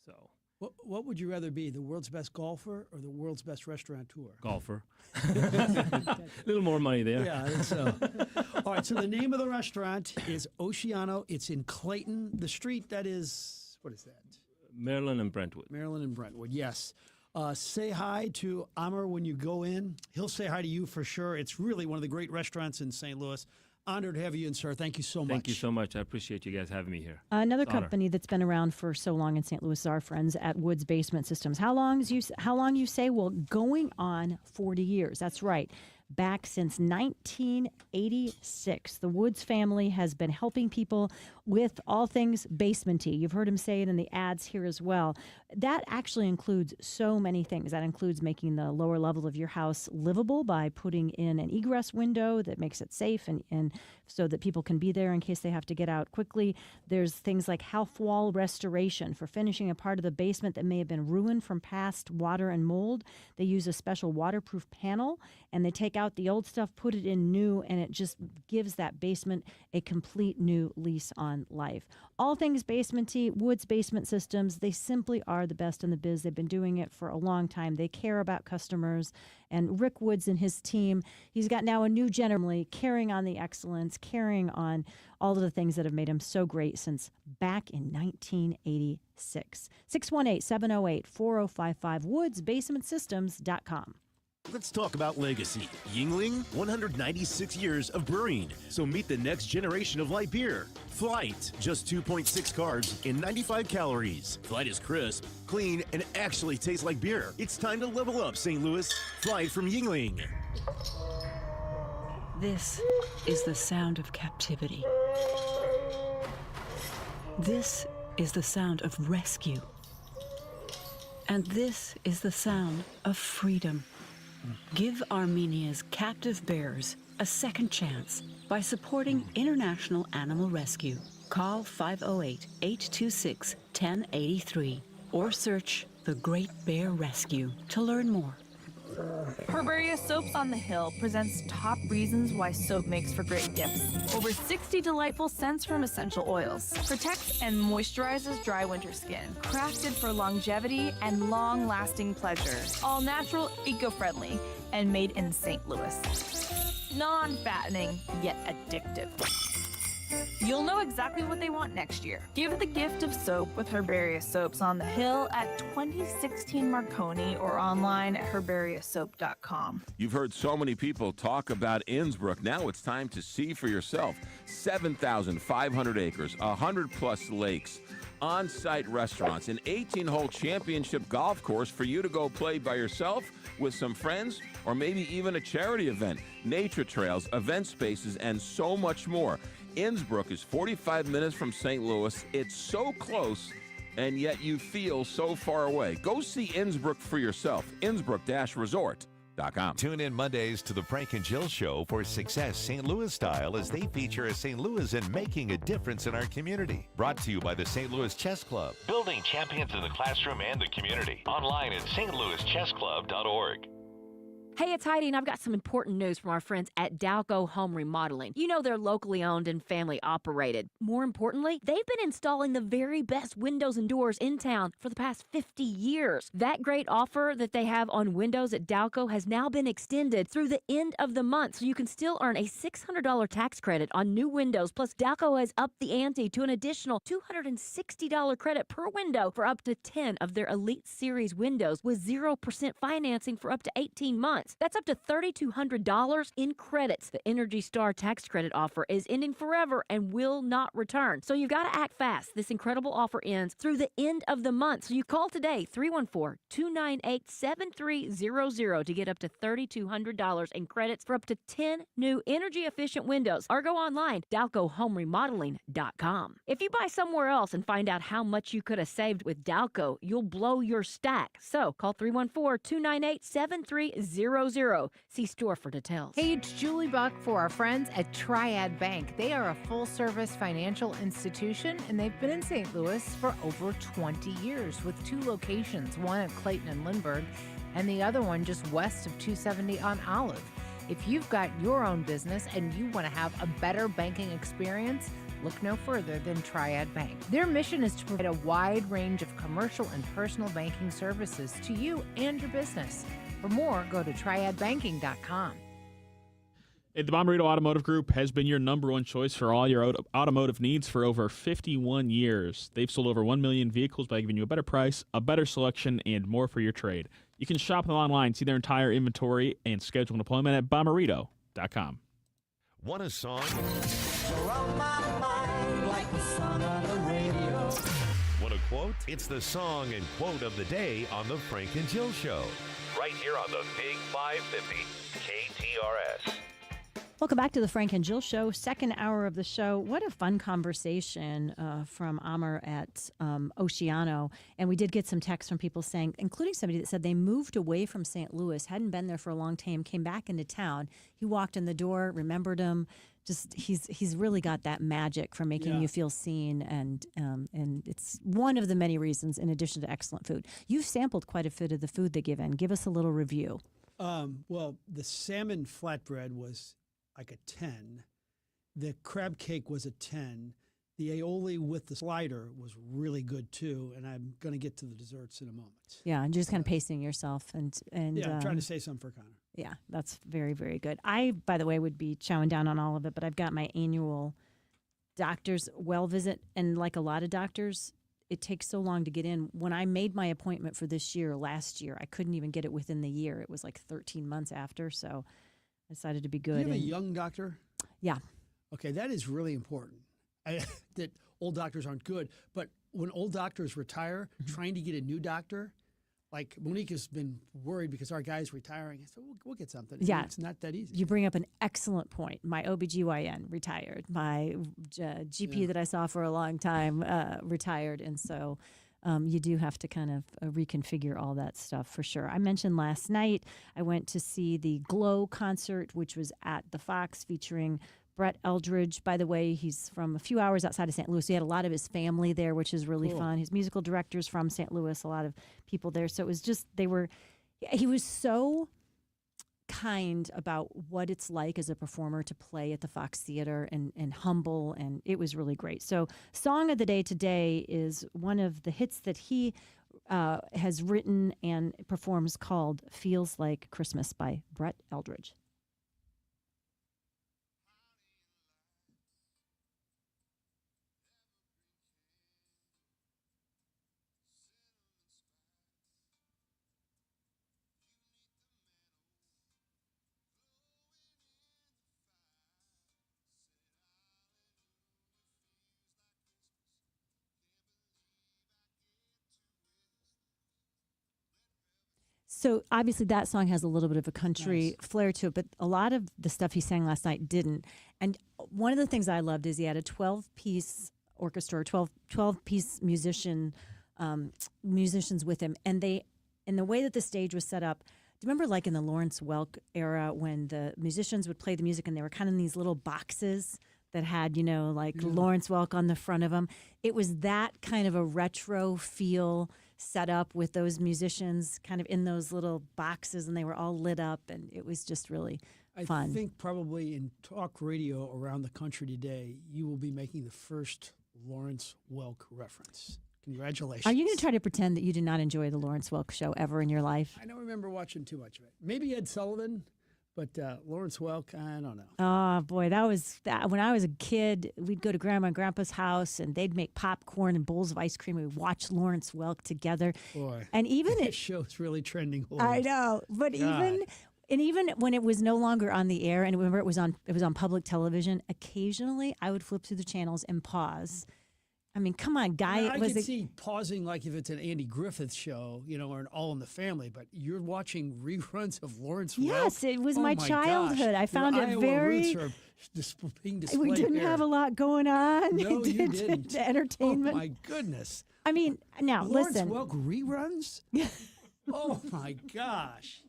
So what would you rather be, the world's best golfer or the world's best restaurateur? Golfer. A little more money there. Yeah, I think so. All right, so the name of the restaurant is Oceano. It's in Clayton. The street, that is, what is that? Maryland and Brentwood. Maryland and Brentwood, yes. Say hi to Amr when you go in. He'll say hi to you for sure. It's really one of the great restaurants in St. Louis. Honored to have you in, sir. Thank you so much. Thank you so much. I appreciate you guys having me here. Another company that's been around for so long in St. Louis is our friends at Woods Basement Systems. How long you say? Well, going on 40 years. That's right. Back since 1986, the Woods family has been helping people with all things basementy. You've heard him say it in the ads here as well. That actually includes so many things. That includes making the lower level of your house livable by putting in an egress window that makes it safe and so that people can be there in case they have to get out quickly. There's things like half wall restoration for finishing a part of the basement that may have been ruined from past water and mold. They use a special waterproof panel, and they take out the old stuff, put it in new, and it just gives that basement a complete new lease on life. All things basementy, Woods Basement Systems, they simply are the best in the biz. They've been doing it for a long time. They care about customers. And Rick Woods and his team, he's got now a new generation carrying on the excellence, carrying on all of the things that have made him so great since back in 1986. 618-708-4055, woodsbasementsystems.com. Let's talk about legacy. Yuengling, 196 years of brewing. So meet the next generation of light beer. Flight, just 2.6 carbs and 95 calories. Flight is crisp, clean, and actually tastes like beer. It's time to level up, St. Louis. Flight from Yuengling. This is the sound of captivity. This is the sound of rescue. And this is the sound of freedom. Give Armenia's captive bears a second chance by supporting International Animal Rescue. Call 508-826-1083 or search The Great Bear Rescue to learn more. Herbaria Soaps on the Hill presents top reasons why soap makes for great gifts. Over 60 delightful scents from essential oils. Protects and moisturizes dry winter skin. Crafted for longevity and long-lasting pleasure. All natural, eco-friendly, and made in St. Louis. Non-fattening, yet addictive. You'll know exactly what they want next year. Give the gift of soap with Herbaria Soaps on the Hill at 2016 Marconi or online at herbariasoap.com. You've heard so many people talk about Innsbruck. Now it's time to see for yourself. 7,500 acres, 100-plus lakes, on-site restaurants, an 18-hole championship golf course for you to go play by yourself, with some friends, or maybe even a charity event, nature trails, event spaces, and so much more. Innsbruck is 45 minutes from St. Louis. It's so close, and yet you feel so far away. Go see Innsbruck for yourself. Innsbruck-resort.com. Tune in Mondays to the Frank and Jill Show for Success St. Louis Style as they feature a St. Louisan making a difference in our community. Brought to you by the St. Louis Chess Club. Building champions in the classroom and the community. Online at stlouischessclub.org. Hey, it's Heidi, and I've got some important news from our friends at Dalco Home Remodeling. You know they're locally owned and family operated. More importantly, they've been installing the very best windows and doors in town for the past 50 years. That great offer that they have on windows at Dalco has now been extended through the end of the month, so you can still earn a $600 tax credit on new windows. Plus, Dalco has upped the ante to an additional $260 credit per window for up to 10 of their Elite Series windows with 0% financing for up to 18 months. That's up to $3,200 in credits. The Energy Star tax credit offer is ending forever and will not return. So you've got to act fast. This incredible offer ends through the end of the month. So you call today, 314-298-7300 to get up to $3,200 in credits for up to 10 new energy-efficient windows. Or go online, DalcoHomeRemodeling.com. If you buy somewhere else and find out how much you could have saved with Dalco, you'll blow your stack. So call 314-298-7300. See store for details. Hey, it's Julie Buck for our friends at Triad Bank. They are a full-service financial institution, and they've been in St. Louis for over 20 years with 2 locations, one at Clayton and Lindbergh, and the other one just west of 270 on Olive. If you've got your own business and you want to have a better banking experience, look no further than Triad Bank. Their mission is to provide a wide range of commercial and personal banking services to you and your business. For more, go to triadbanking.com. The Bommarito Automotive Group has been your number one choice for all your automotive needs for over 51 years. They've sold over 1 million vehicles by giving you a better price, a better selection, and more for your trade. You can shop them online, see their entire inventory, and schedule an appointment at bommarito.com. Want a song? Want a quote? It's the song and quote of the day on the Frank and Jill Show. Right here on the Big 550 KTRS. Welcome back to the Frank and Jill Show, second hour of the show. What a fun conversation from Amr at Oceano. And we did get some texts from people saying, including somebody that said they moved away from St. Louis, hadn't been there for a long time, came back into town. He walked in the door, remembered him. Just he's really got that magic for making you feel seen, and it's one of the many reasons, in addition to excellent food. You've sampled quite a bit of the food they give in. Give us a little review. Well, the salmon flatbread was like a 10. The crab cake was a 10. The aioli with the slider was really good too, and I'm going to get to the desserts in a moment. Yeah, and you're just kind of pacing yourself, and yeah, I'm trying to say something for Connor. Yeah, that's very, very good. I, by the way, would be chowing down on all of it, but I've got my annual doctor's well visit, and like a lot of doctors, it takes so long to get in. When I made my appointment for this year, last year, I couldn't even get it within the year. It was like 13 months after, so I decided to be good. Do you have a young doctor? Yeah. Okay, that is really important. That old doctors aren't good, but when old doctors retire, trying to get a new doctor, like Monique has been worried because our guy's retiring. I said, we'll get something. Yeah. And it's not that easy. You bring up an excellent point. My OBGYN retired. My GP that I saw for a long time retired. And so you do have to kind of reconfigure all that stuff for sure. I mentioned last night I went to see the Glow concert, which was at the Fox featuring Brett Eldredge. By the way, he's from a few hours outside of St. Louis. He had a lot of his family there, which is really fun. His musical director's from St. Louis, a lot of people there. So it was just, he was so kind about what it's like as a performer to play at the Fox Theater and humble, and it was really great. So Song of the Day today is one of the hits that he has written and performs called Feels Like Christmas by Brett Eldredge. So obviously that song has a little bit of a country flair to it, but a lot of the stuff he sang last night didn't. And one of the things I loved is he had a 12-piece orchestra, 12-piece musicians with him. And the way that the stage was set up, do you remember like in the Lawrence Welk era when the musicians would play the music and they were kind of in these little boxes that had, Lawrence Welk on the front of them? It was that kind of a retro feel set up with those musicians kind of in those little boxes, and they were all lit up, and it was just really fun. I think probably in talk radio around the country today, you will be making the first Lawrence Welk reference. Congratulations. Are you going to try to pretend that you did not enjoy the Lawrence Welk show ever in your life? I don't remember watching too much of it. Maybe Ed Sullivan, but Lawrence Welk, I don't know. Oh, boy, when I was a kid, we'd go to Grandma and Grandpa's house, and they'd make popcorn and bowls of ice cream. We'd watch Lawrence Welk together. Boy, and even that show's really trending. I know, but even when it was no longer on the air, and remember it was on public television, occasionally I would flip through the channels and pause. I mean, come on, guy. I could see pausing like if it's an Andy Griffith show, or an All in the Family, but you're watching reruns of Lawrence Welk? Yes, it was my childhood. Gosh. I found Your it Iowa very... roots are being displayed we didn't here. have a lot going on. No, you didn't. The entertainment. Oh, my goodness. I mean, now, listen. Lawrence Welk reruns? Oh, my gosh.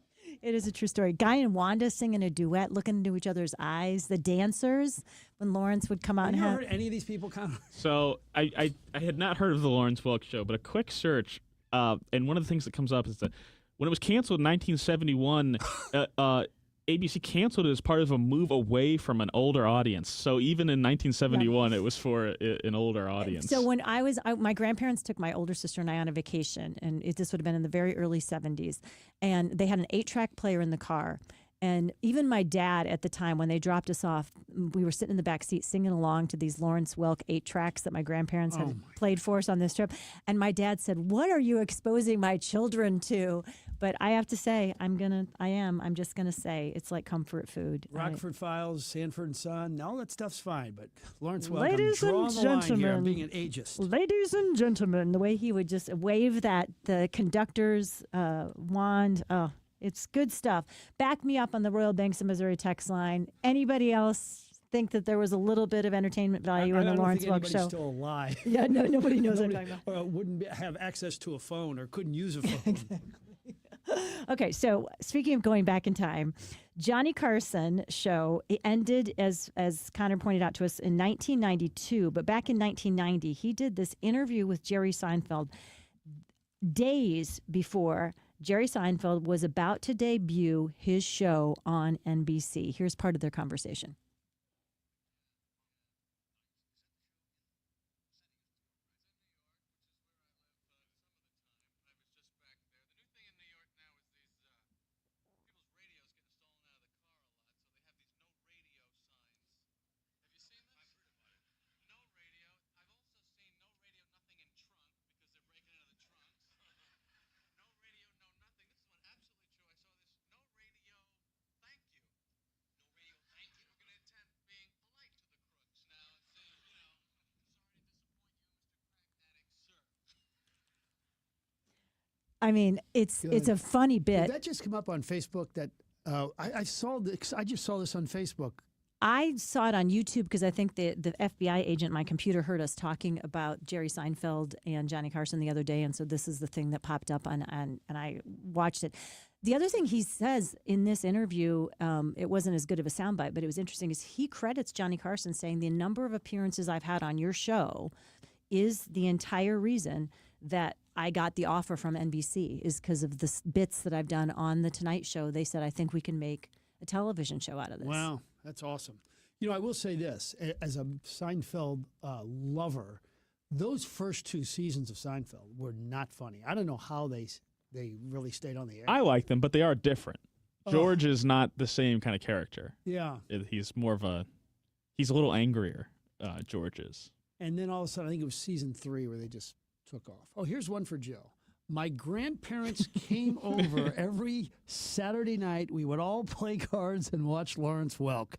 It is a true story. Guy and Wanda singing a duet, looking into each other's eyes. The dancers, when Lawrence would come out Have and you have... heard any of these people kind of... So I had not heard of the Lawrence Welk show, but a quick search, and one of the things that comes up is that when it was canceled in 1971, ABC canceled it as part of a move away from an older audience. So even in 1971, it was for an older audience. So when my grandparents took my older sister and I on a vacation, and this would have been in the very early 70s, and they had an 8-track player in the car. And even my dad at the time, when they dropped us off, we were sitting in the back seat singing along to these Lawrence Welk 8-tracks that my grandparents had played for us on this trip. And my dad said, "What are you exposing my children to?" But I have to say, I'm just going to say it's like comfort food. Rockford Files, Sanford and Son, all that stuff's fine. But Lawrence Welk, Ladies I'm and drawing the line here. I'm gentlemen. being an ageist. Ladies and gentlemen, the way he would just wave the conductor's wand. Oh, it's good stuff. Back me up on the Royal Banks of Missouri text line. Anybody else think that there was a little bit of entertainment value in the Lawrence Welk show? I don't think anybody's still alive. Yeah, no, nobody knows what I'm talking about. Or wouldn't have access to a phone or couldn't use a phone. Okay, so speaking of going back in time, Johnny Carson show, it ended, as Connor pointed out to us, in 1992. But back in 1990, he did this interview with Jerry Seinfeld days before Jerry Seinfeld was about to debut his show on NBC. Here's part of their conversation. I mean, it's a funny bit. Did that just come up on Facebook? That I just saw this on Facebook I saw it on YouTube because I think the FBI agent, my computer heard us talking about Jerry Seinfeld and Johnny Carson the other day, and so this is the thing that popped up and I watched it. The other thing he says in this interview, it wasn't as good of a soundbite, but it was interesting, is he credits Johnny Carson saying the number of appearances I've had on your show is the entire reason that I got the offer from NBC, is because of the bits that I've done on The Tonight Show. They said, I think we can make a television show out of this. Wow, that's awesome. You know, I will say this, as a Seinfeld lover, those first 2 seasons of Seinfeld were not funny. I don't know how they really stayed on the air. I like them, but they are different. George is not the same kind of character. Yeah. He's more of he's a little angrier, George is. And then all of a sudden, I think it was season 3 where they just took off. Oh, here's one for Joe. My grandparents came over every Saturday night. We would all play cards and watch Lawrence Welk.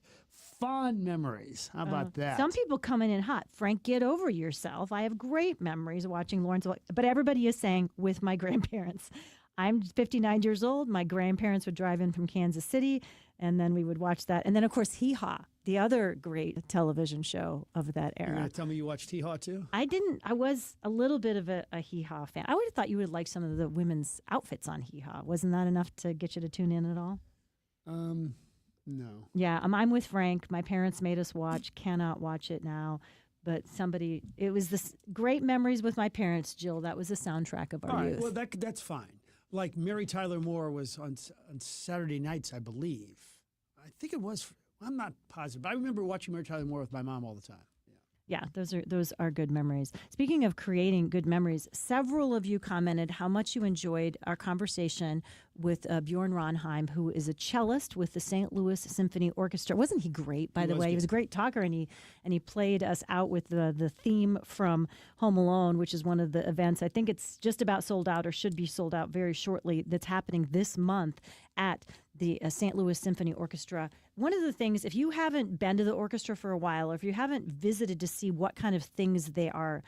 Fond memories. How about that? Some people coming in hot. Frank, get over yourself. I have great memories of watching Lawrence Welk. But everybody is saying with my grandparents. I'm 59 years old. My grandparents would drive in from Kansas City, and then we would watch that. And then, of course, Hee Haw, the other great television show of that era. You're going to tell me you watched Hee Haw, too? I didn't. I was a little bit of a Hee Haw fan. I would have thought you would like some of the women's outfits on Hee Haw. Wasn't that enough to get you to tune in at all? No. Yeah, I'm with Frank. My parents made us watch. Cannot watch it now. But it was this great memories with my parents, Jill. That was the soundtrack of our All right, youth. well, that's fine. Like Mary Tyler Moore was on Saturday nights, I believe. I think it was. I'm not positive, but I remember watching Mary Tyler Moore with my mom all the time. Yeah, those are good memories. Speaking of creating good memories, several of you commented how much you enjoyed our conversation with Bjorn Ronheim, who is a cellist with the St. Louis Symphony Orchestra. Wasn't he great, by the way? He was a great talker, and he played us out with the theme from Home Alone, which is one of the events. I think it's just about sold out or should be sold out very shortly. That's happening this month at the St. Louis Symphony Orchestra. One of the things, if you haven't been to the orchestra for a while, or if you haven't visited to see what kind of things they are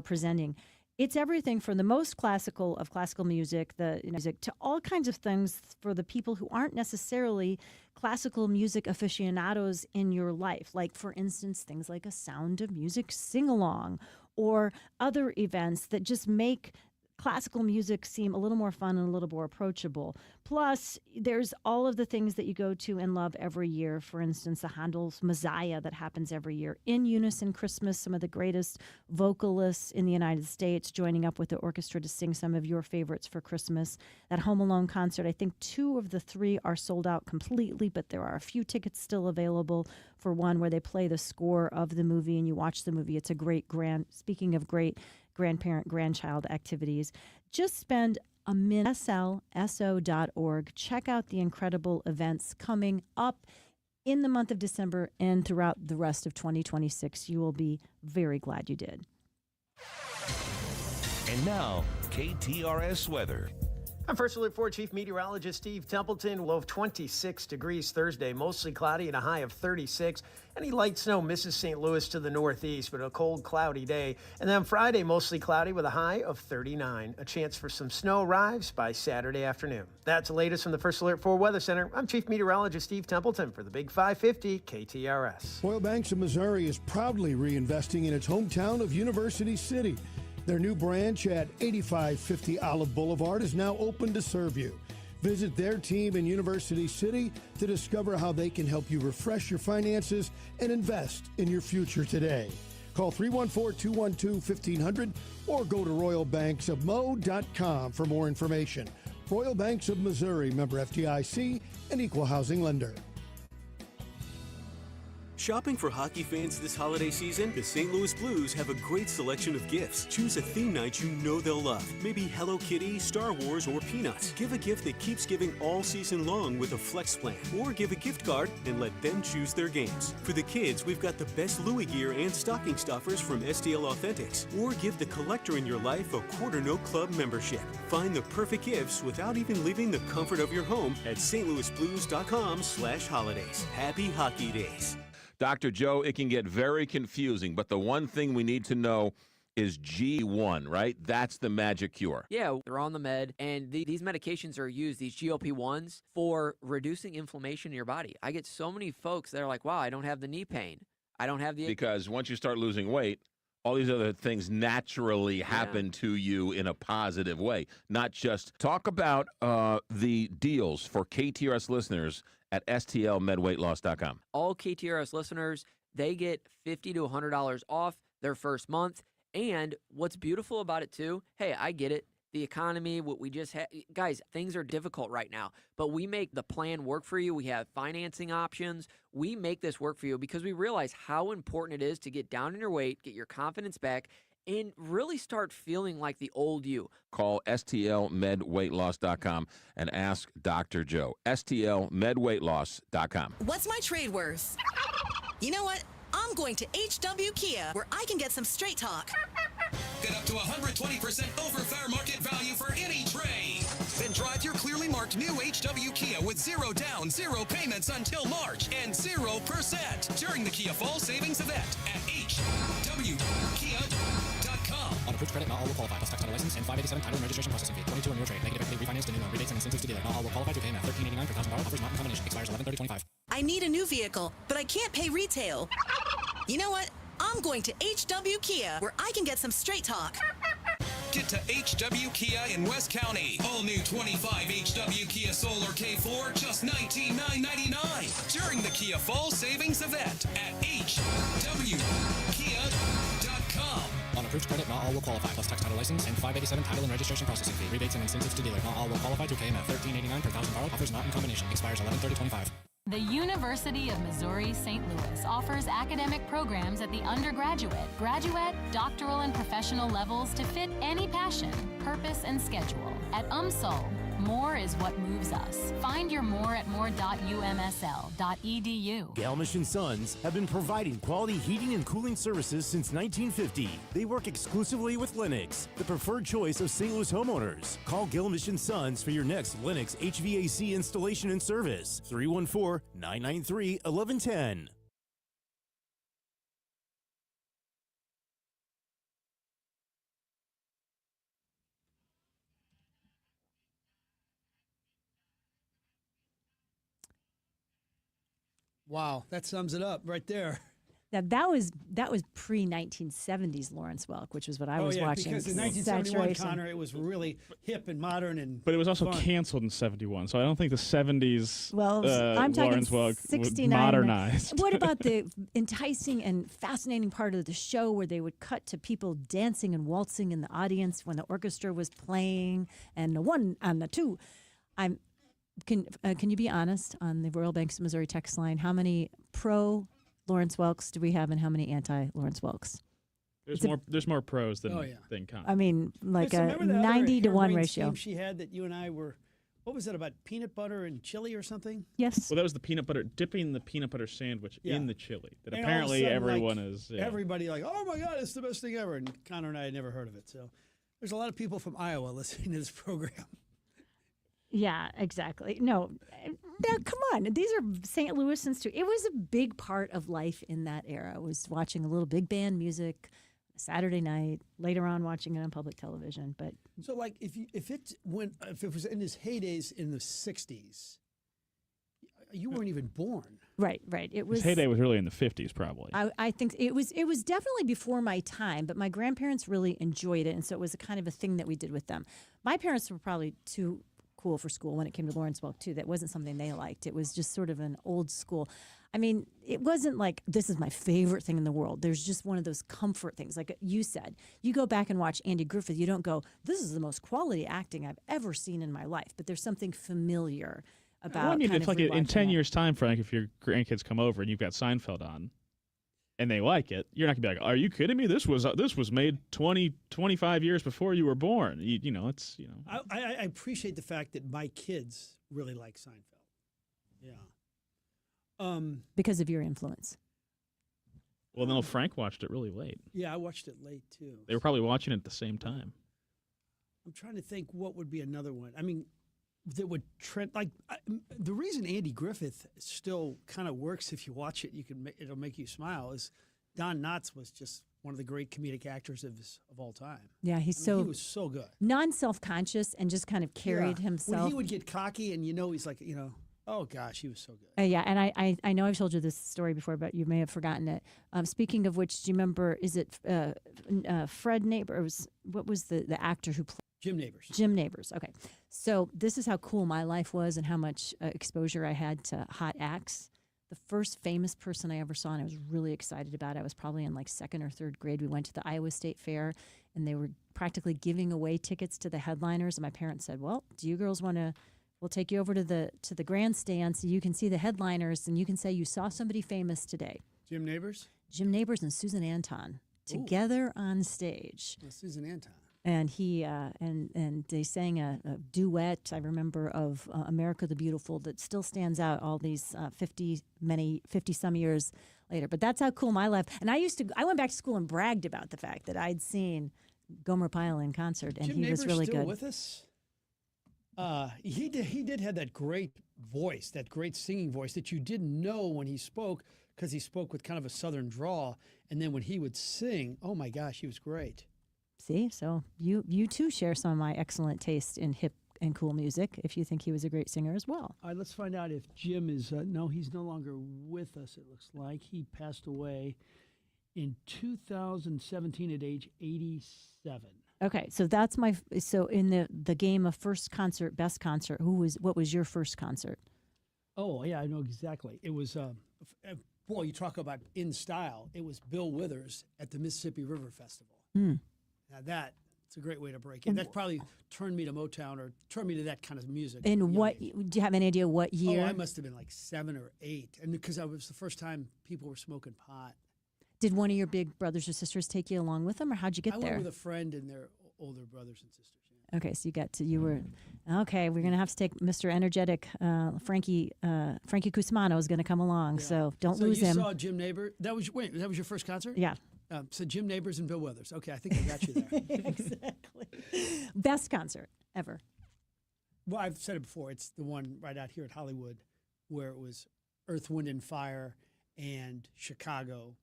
presenting, it's everything from the most classical of classical music, music, to all kinds of things for the people who aren't necessarily classical music aficionados in your life. Like, for instance, things like a Sound of Music sing-along, or other events that just make classical music seem a little more fun and a little more approachable. Plus, there's all of the things that you go to and love every year. For instance, the Handel's Messiah that happens every year. In Unison Christmas, some of the greatest vocalists in the United States joining up with the orchestra to sing some of your favorites for Christmas. That Home Alone concert, I think 2 of the 3 are sold out completely, but there are a few tickets still available for one where they play the score of the movie and you watch the movie. It's a great speaking of great grandparent-grandchild activities. Just spend a minute, slso.org. Check out the incredible events coming up in the month of December and throughout the rest of 2026. You will be very glad you did. And now, KTRS weather. I'm First Alert 4 Chief Meteorologist Steve Templeton. Low of 26 degrees Thursday, mostly cloudy and a high of 36. Any light snow misses St. Louis to the northeast, but a cold, cloudy day. And then Friday, mostly cloudy with a high of 39. A chance for some snow arrives by Saturday afternoon. That's the latest from the First Alert 4 Weather Center. I'm Chief Meteorologist Steve Templeton for the Big 550 KTRS. Royal Banks of Missouri is proudly reinvesting in its hometown of University City. Their new branch at 8550 Olive Boulevard is now open to serve you. Visit their team in University City to discover how they can help you refresh your finances and invest in your future today. Call 314-212-1500 or go to royalbanksofmo.com for more information. Royal Banks of Missouri, member FDIC, and equal housing lender. Shopping for hockey fans this holiday season? The St. Louis Blues have a great selection of gifts. Choose a theme night you know they'll love. Maybe Hello Kitty, Star Wars, or Peanuts. Give a gift that keeps giving all season long with a Flex Plan. Or give a gift card and let them choose their games. For the kids, we've got the best Louis gear and stocking stuffers from STL Authentics. Or give the collector in your life a Quarter Note Club membership. Find the perfect gifts without even leaving the comfort of your home at stlouisblues.com/holidays. Happy Hockey Days. Dr. Joe, it can get very confusing, but the one thing we need to know is G1, right? That's the magic cure. Yeah, they're on the med, and these medications are used, these GLP-1s, for reducing inflammation in your body. I get so many folks that are like, wow, I don't have the knee pain. I don't have the... Because once you start losing weight, all these other things naturally happen to you in a positive way. Not just talk about the deals for KTRS listeners at stlmedweightloss.com. All KTRS listeners, they get $50 to $100 off their first month. And what's beautiful about it, too, hey, I get it. The economy, what we just had, guys, things are difficult right now, but we make the plan work for you. We have financing options. We make this work for you because we realize how important it is to get down in your weight, get your confidence back, and really start feeling like the old you. Call stlmedweightloss.com and ask Dr. Joe. stlmedweightloss.com. What's my trade worth? You know what? I'm going to HW Kia, where I can get some straight talk. Get up to 120% over fair market value for any trade. Then drive your clearly marked new HW Kia with 0 down, 0 payments until March, and 0% during the Kia Fall Savings Event at hwkia.com. On approved credit, not all will qualify. Plus tax title license and 587 title and registration processing fee. 22 on your trade. Negative equity refinanced and new loan. Rebates and incentives to dealer. Not all will qualify. 2K at $13.89 per $1,000. Offers not in combination. Expires 11/30/25. I need a new vehicle, but I can't pay retail. You know what? I'm going to HW Kia, where I can get some straight talk. Get to HW Kia in West County. All new 25 HW Kia Soul or K4, just $19,999 during the Kia Fall Savings Event at hwkia.com. On approved credit, not all will qualify. Plus tax title license and 587 title and registration processing fee. Rebates and incentives to dealer. Not all will qualify. 2K at $13.89 per $1,000. Offers not in combination. Expires 11/30/25. The University of Missouri St. Louis offers academic programs at the undergraduate, graduate, doctoral, and professional levels to fit any passion, purpose, and schedule. At UMSL, more is what moves us. Find your more at more.umsl.edu. Galmish & Sons have been providing quality heating and cooling services since 1950. They work exclusively with Lennox, the preferred choice of St. Louis homeowners. Call Galmish & Sons for your next Lennox HVAC installation and service. 314-993-1110. Wow, that sums it up right there. Now that was pre-1970s Lawrence Welk, which was what I was watching. Because in 1971, Connor, it was really hip and modern and. But it was also fun. canceled in 71, so I don't think the 70s I'm talking Lawrence Welk 69. modernized. What about the enticing and fascinating part of the show where they would cut to people dancing and waltzing in the audience when the orchestra was playing, and the one and the two? Can you be honest on the Royal Banks of Missouri text line? How many pro Lawrence Welks do we have, and how many anti Lawrence Welks? There's more pros than cons. I mean, like Chris, a 90 to 1 ratio. Scheme she had that you and I were. What was that about? Peanut butter and chili or something? Yes. Well, that was the peanut butter, dipping the peanut butter sandwich in the chili. That And apparently all of a sudden, everyone like, is. Everybody like, oh my God, it's the best thing ever. And Connor and I had never heard of it. So there's a lot of people from Iowa listening to this program. Yeah, exactly. No, come on. These are St. Louisans too. It was a big part of life in that era. Was watching a little big band music Saturday night. Later on, watching it on public television. But so, like, if it was in its heydays in the '60s, you weren't even born. Right. It was. His heyday was really in the 50s, probably. I think it was definitely before my time, but my grandparents really enjoyed it, and so it was a kind of a thing that we did with them. My parents were probably too cool for school when it came to Lawrence Welk too. That wasn't something they liked. It was just sort of an old school. I mean, it wasn't like this is my favorite thing in the world. There's just one of those comfort things. Like you said, you go back and watch Andy Griffith, you don't go, this is the most quality acting I've ever seen in my life. But there's something familiar about. Well, I mean, kind it's of like in 10 rewatching years' time, Frank, if your grandkids come over and you've got Seinfeld on, and they like it, you're not gonna be like, "Are you kidding me? This was made 25 years before you were born." It's. I appreciate the fact that my kids really like Seinfeld. Yeah. Because of your influence. Well, no, Frank watched it really late. Yeah, I watched it late too. They were probably watching it at the same time. I'm trying to think what would be another one. I mean, that would trend the reason Andy Griffith still kind of works if you watch it, it'll make you smile. Is Don Knotts was just one of the great comedic actors of all time. Yeah, he was so good. Non-self-conscious and just kind of carried himself. When he would get cocky and he's like, oh gosh, he was so good. Yeah, and I know I've told you this story before, but you may have forgotten it. Speaking of which, do you remember, is it Fred Neighbors? What was the actor who played? Jim Neighbors. Jim Neighbors, okay. So this is how cool my life was and how much exposure I had to hot acts. The first famous person I ever saw, and I was really excited about it, I was probably in like 2nd or 3rd grade. We went to the Iowa State Fair, and they were practically giving away tickets to the headliners. And my parents said, well, do you girls want to, we'll take you over to the grandstand so you can see the headliners, and you can say you saw somebody famous today. Jim Neighbors? Jim Neighbors and Susan Anton together on stage. Well, Susan Anton. And he and they sang a duet, I remember, of America the Beautiful that still stands out all these 50 some years later. But that's how cool my life. And I went back to school and bragged about the fact that I'd seen Gomer Pyle in concert, and Jim he was Neighbors really still good. with us? He did have that great voice, that great singing voice that you didn't know when he spoke, because he spoke with kind of a southern drawl, and then when he would sing, oh my gosh, he was great. See, so you too share some of my excellent taste in hip and cool music, if you think he was a great singer as well. All right, let's find out if Jim is, no, he's no longer with us, it looks like. He passed away in 2017 at age 87. Okay, so that's so in the game of first concert, best concert, what was your first concert? Oh, yeah, I know exactly. It was, boy, you talk about in style. It was Bill Withers at the Mississippi River Festival. Now it's a great way to break in. That probably turned me to Motown or turned me to that kind of music. And do you have any idea what year? Oh, I must have been like 7 or 8. And because it was the first time people were smoking pot. Did one of your big brothers or sisters take you along with them, or how'd you get there? I went with a friend and their older brothers and sisters. Yeah. Okay, so you were, okay, we're going to have to take Mr. Energetic, Frankie Cusmano is going to come along, so don't lose him. So you saw Jim Neighbors? That was your first concert? Yeah. So Jim Neighbors and Bill Withers. Okay, I think I got you there. Exactly. Best concert ever. Well, I've said it before. It's the one right out here at Hollywood where it was Earth, Wind, and Fire and Chicago.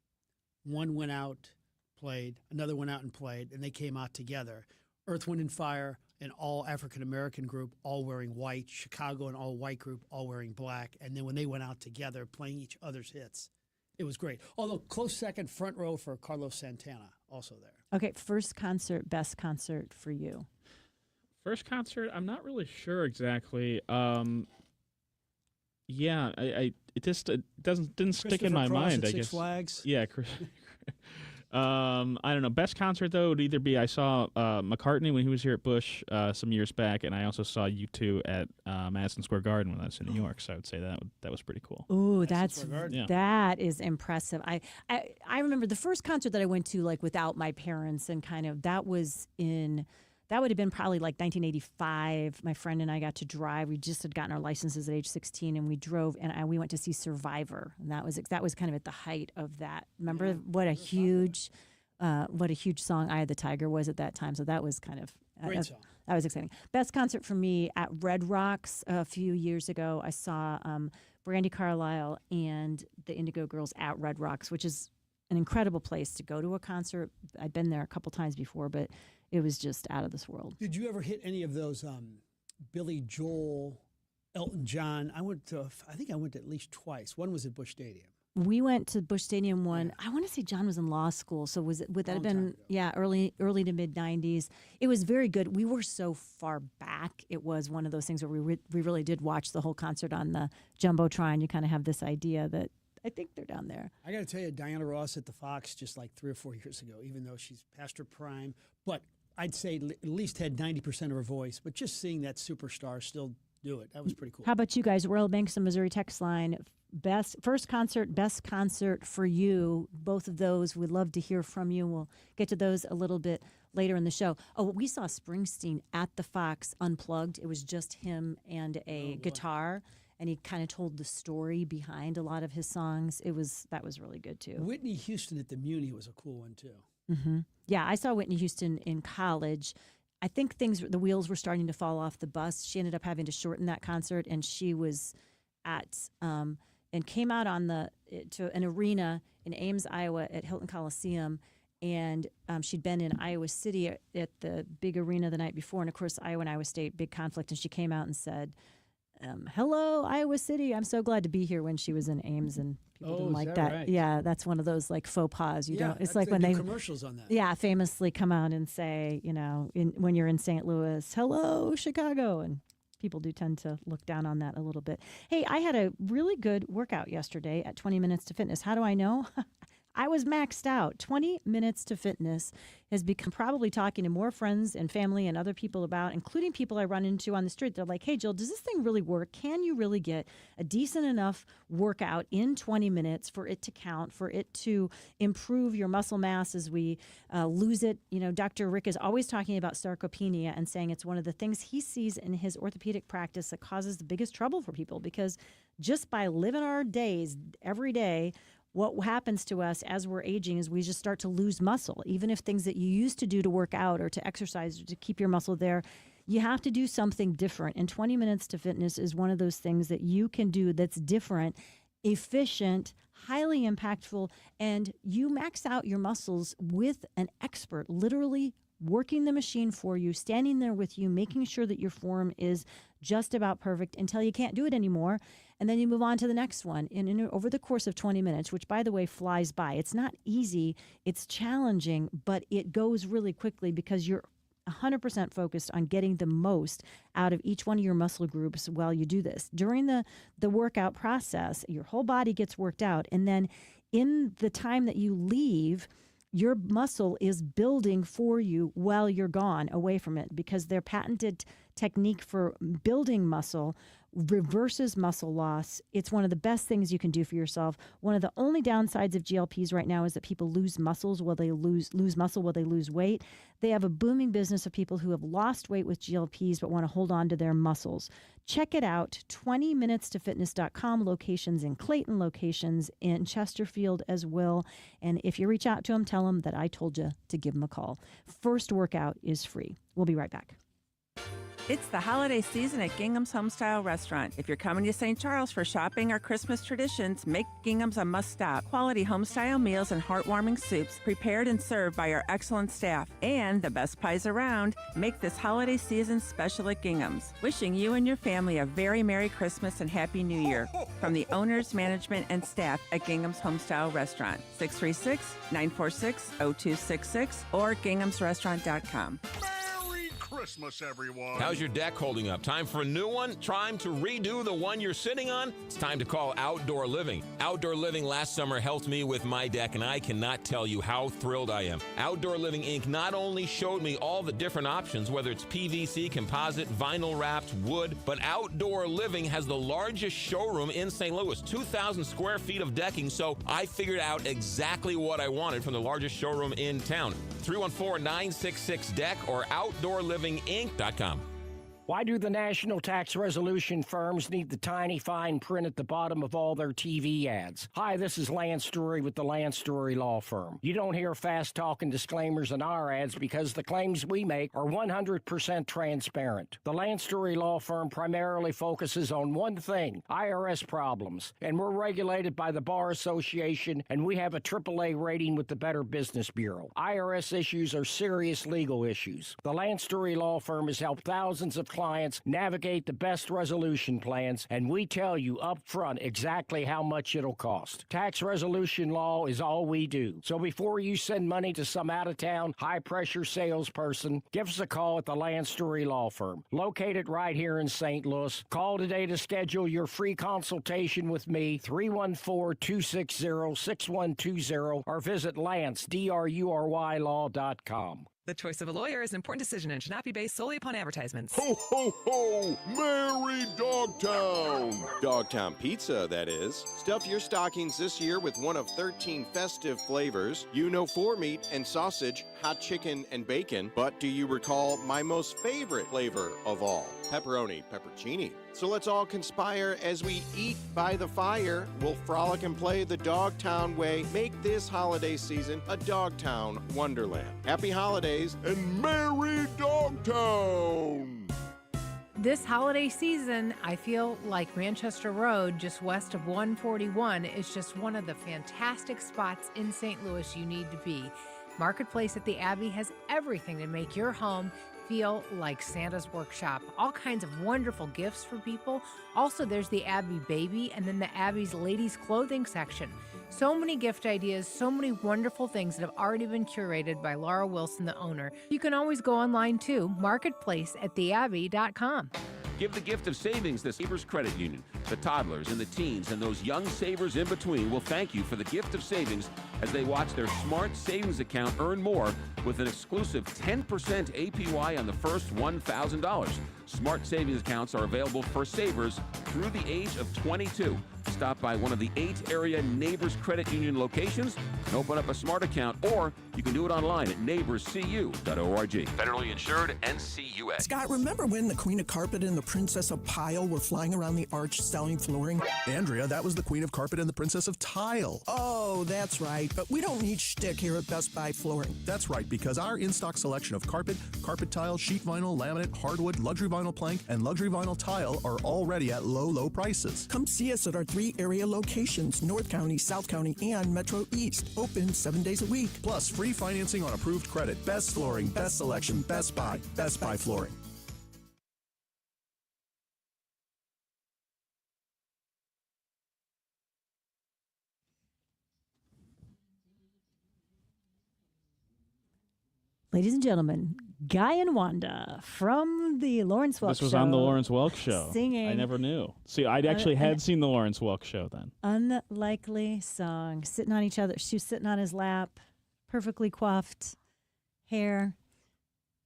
One went out, played, another went out and played, and they came out together. Earth, Wind, and Fire, an all African-American group, all wearing white. Chicago, an all-white group, all wearing black. And then when they went out together, playing each other's hits, it was great. Although close second, front row for Carlos Santana, also there. Okay, first concert, best concert for you. First concert, I'm not really sure exactly. Yeah, it didn't stick in my mind. I guess. Six Flags. Yeah. I don't know. Best concert though would either be I saw McCartney when he was here at Busch some years back, and I also saw U2 at Madison Square Garden when I was in New York. So I would say that was pretty cool. Ooh, that is impressive. I remember the first concert that I went to like without my parents, and kind of that would have been probably like 1985. My friend and I got to drive. We just had gotten our licenses at age 16, and we drove, and we went to see Survivor. And that was kind of at the height of that. Remember what a huge song "Eye of the Tiger" was at that time. So that was kind of great song. That was exciting. Best concert for me at Red Rocks a few years ago. I saw Brandi Carlile and the Indigo Girls at Red Rocks, which is an incredible place to go to a concert. I'd been there a couple times before, but it was just out of this world. Did you ever hit any of those Billy Joel, Elton John? I think I went at least twice. One was at Busch Stadium. We went to Busch Stadium one. I want to say John was in law school, so would that have been early to mid 90s? It was very good. We were so far back. It was one of those things where we really did watch the whole concert on the Jumbotron. You kind of have this idea that I think they're down there. I got to tell you, Diana Ross at the Fox just like 3 or 4 years ago, even though she's past her prime, but I'd say at least had 90% of her voice. But just seeing that superstar still do it, that was pretty cool. How about you guys? Royal Banks and Missouri text line. First concert, best concert for you. Both of those, we'd love to hear from you. We'll get to those a little bit later in the show. Oh, we saw Springsteen at the Fox unplugged. It was just him and a guitar. And he kind of told the story behind a lot of his songs. That was really good too. Whitney Houston at the Muni was a cool one too. Mm-hmm. Yeah, I saw Whitney Houston in college. I think the wheels were starting to fall off the bus. She ended up having to shorten that concert, and she was at and came out to an arena in Ames, Iowa, at Hilton Coliseum, And she'd been in Iowa City at the big arena the night before. And, of course, Iowa and Iowa State, big conflict. And she came out and said, hello, Iowa City. I'm so glad to be here when she was in Ames. And people didn't like that. Right? Yeah, that's one of those, like, faux pas. You Yeah, don't. It's like when do they commercials on that. Yeah, famously come out and say, when you're in St. Louis, hello, Chicago. And people do tend to look down on that a little bit. Hey, I had a really good workout yesterday at 20 Minutes to Fitness. How do I know? I was maxed out. 20 Minutes to Fitness has become probably talking to more friends and family and other people about, including people I run into on the street. They're like, hey, Jill, does this thing really work? Can you really get a decent enough workout in 20 minutes for it to count, for it to improve your muscle mass as we lose it? Dr. Rick is always talking about sarcopenia and saying it's one of the things he sees in his orthopedic practice that causes the biggest trouble for people, because just by living our days every day, what happens to us as we're aging is we just start to lose muscle. Even if things that you used to do to work out or to exercise or to keep your muscle there, you have to do something different. And 20 Minutes to Fitness is one of those things that you can do that's different, efficient, highly impactful, and you max out your muscles with an expert, literally working the machine for you, standing there with you, making sure that your form is just about perfect until you can't do it anymore. And then you move on to the next one. And over the course of 20 minutes, which, by the way, flies by. It's not easy. It's challenging, but it goes really quickly because you're 100% focused on getting the most out of each one of your muscle groups while you do this. During the workout process, your whole body gets worked out. And then in the time that you leave, your muscle is building for you while you're gone away from it, because their patented technique for building muscle reverses muscle loss. It's one of the best things you can do for yourself. One of the only downsides of GLPs right now is that people lose muscles while they lose muscle while they lose weight. They have a booming business of people who have lost weight with GLPs but want to hold on to their muscles. Check it out, 20minutestofitness.com, locations in Clayton, locations in Chesterfield as well. And if you reach out to them, tell them that I told you to give them a call. First workout is free. We'll be right back. It's the holiday season at Gingham's Homestyle Restaurant. If you're coming to St. Charles for shopping or Christmas traditions, make Gingham's a must-stop. Quality homestyle meals and heartwarming soups prepared and served by our excellent staff. And the best pies around. Make this holiday season special at Gingham's. Wishing you and your family a very Merry Christmas and Happy New Year. From the owners, management, and staff at Gingham's Homestyle Restaurant. 636-946-0266 or ginghamsrestaurant.com. Christmas, everyone. How's your deck holding up? Time for a new one? Time to redo the one you're sitting on? It's time to call Outdoor Living. Outdoor Living last summer helped me with my deck, and I cannot tell you how thrilled I am. Outdoor Living Inc. not only showed me all the different options, whether it's PVC, composite, vinyl wrapped, wood, but Outdoor Living has the largest showroom in St. Louis, 2,000 square feet of decking, so I figured out exactly what I wanted from the largest showroom in town. 314-966-DECK or OutdoorLivingInc.com. Why do the national tax resolution firms need the tiny fine print at the bottom of all their TV ads? Hi, this is Lance Story with the Lance Story Law Firm. You don't hear fast-talking disclaimers in our ads because the claims we make are 100% transparent. The Lance Story Law Firm primarily focuses on one thing, IRS problems, and we're regulated by the Bar Association, and we have a AAA rating with the Better Business Bureau. IRS issues are serious legal issues. The Lance Story Law Firm has helped thousands of clients navigate the best resolution plans, and we tell you up front exactly how much it'll cost. Tax resolution law is all we do. So before you send money to some out-of-town, high-pressure salesperson, give us a call at the Lance Story Law Firm, located right here in St. Louis. Call today to schedule your free consultation with me, 314-260-6120, or visit LanceDruryLaw.com. The choice of a lawyer is an important decision and should not be based solely upon advertisements. Ho, ho, ho! Merry Dogtown! Dogtown Pizza, that is. Stuff your stockings this year with one of 13 festive flavors. You know, 4 meat and sausage, hot chicken and bacon. But do you recall my most favorite flavor of all? Pepperoni, peppercini. So let's all conspire as we eat by the fire. We'll frolic and play the Dogtown way. Make this holiday season a Dogtown wonderland. Happy holidays and Merry Dogtown! This holiday season, I feel like Manchester Road, just west of 141, is just one of the fantastic spots in St. Louis you need to be. Marketplace at the Abbey has everything to make your home feel like Santa's workshop. All kinds of wonderful gifts for people. Also, there's the Abbey Baby and then the Abbey's ladies' clothing section. So many gift ideas, so many wonderful things that have already been curated by Laura Wilson, the owner. You can always go online too, marketplaceattheabbey.com. Give the gift of savings to Savers Credit Union. The toddlers and the teens and those young savers in between will thank you for the gift of savings as they watch their smart savings account earn more with an exclusive 10% APY on the first $1,000. Smart savings accounts are available for savers through the age of 22. Stop by one of the 8 area Neighbors Credit Union locations and open up a smart account, or you can do it online at neighborscu.org. Federally insured, NCUA. Scott, remember when the Queen of Carpet and the Princess of Pile were flying around the arch selling flooring? Andrea, that was the Queen of Carpet and the Princess of Tile. Oh, that's right. But we don't need shtick here at Best Buy Flooring. That's right, because our in-stock selection of carpet, carpet tile, sheet vinyl, laminate, hardwood, luxury vinyl plank, and luxury vinyl tile are already at low, low prices. Come see us at our 3 area locations, North County, South County, and Metro East. Open 7 days a week. Plus, free financing on approved credit. Best flooring, best selection, Best Buy Flooring. Ladies and gentlemen, Guy and Wanda from the Lawrence Welk Show. This was on the Lawrence Welk Show. Singing. I never knew. See, I actually had seen the Lawrence Welk Show then. Unlikely song. Sitting on each other. She was sitting on his lap. Perfectly coiffed hair.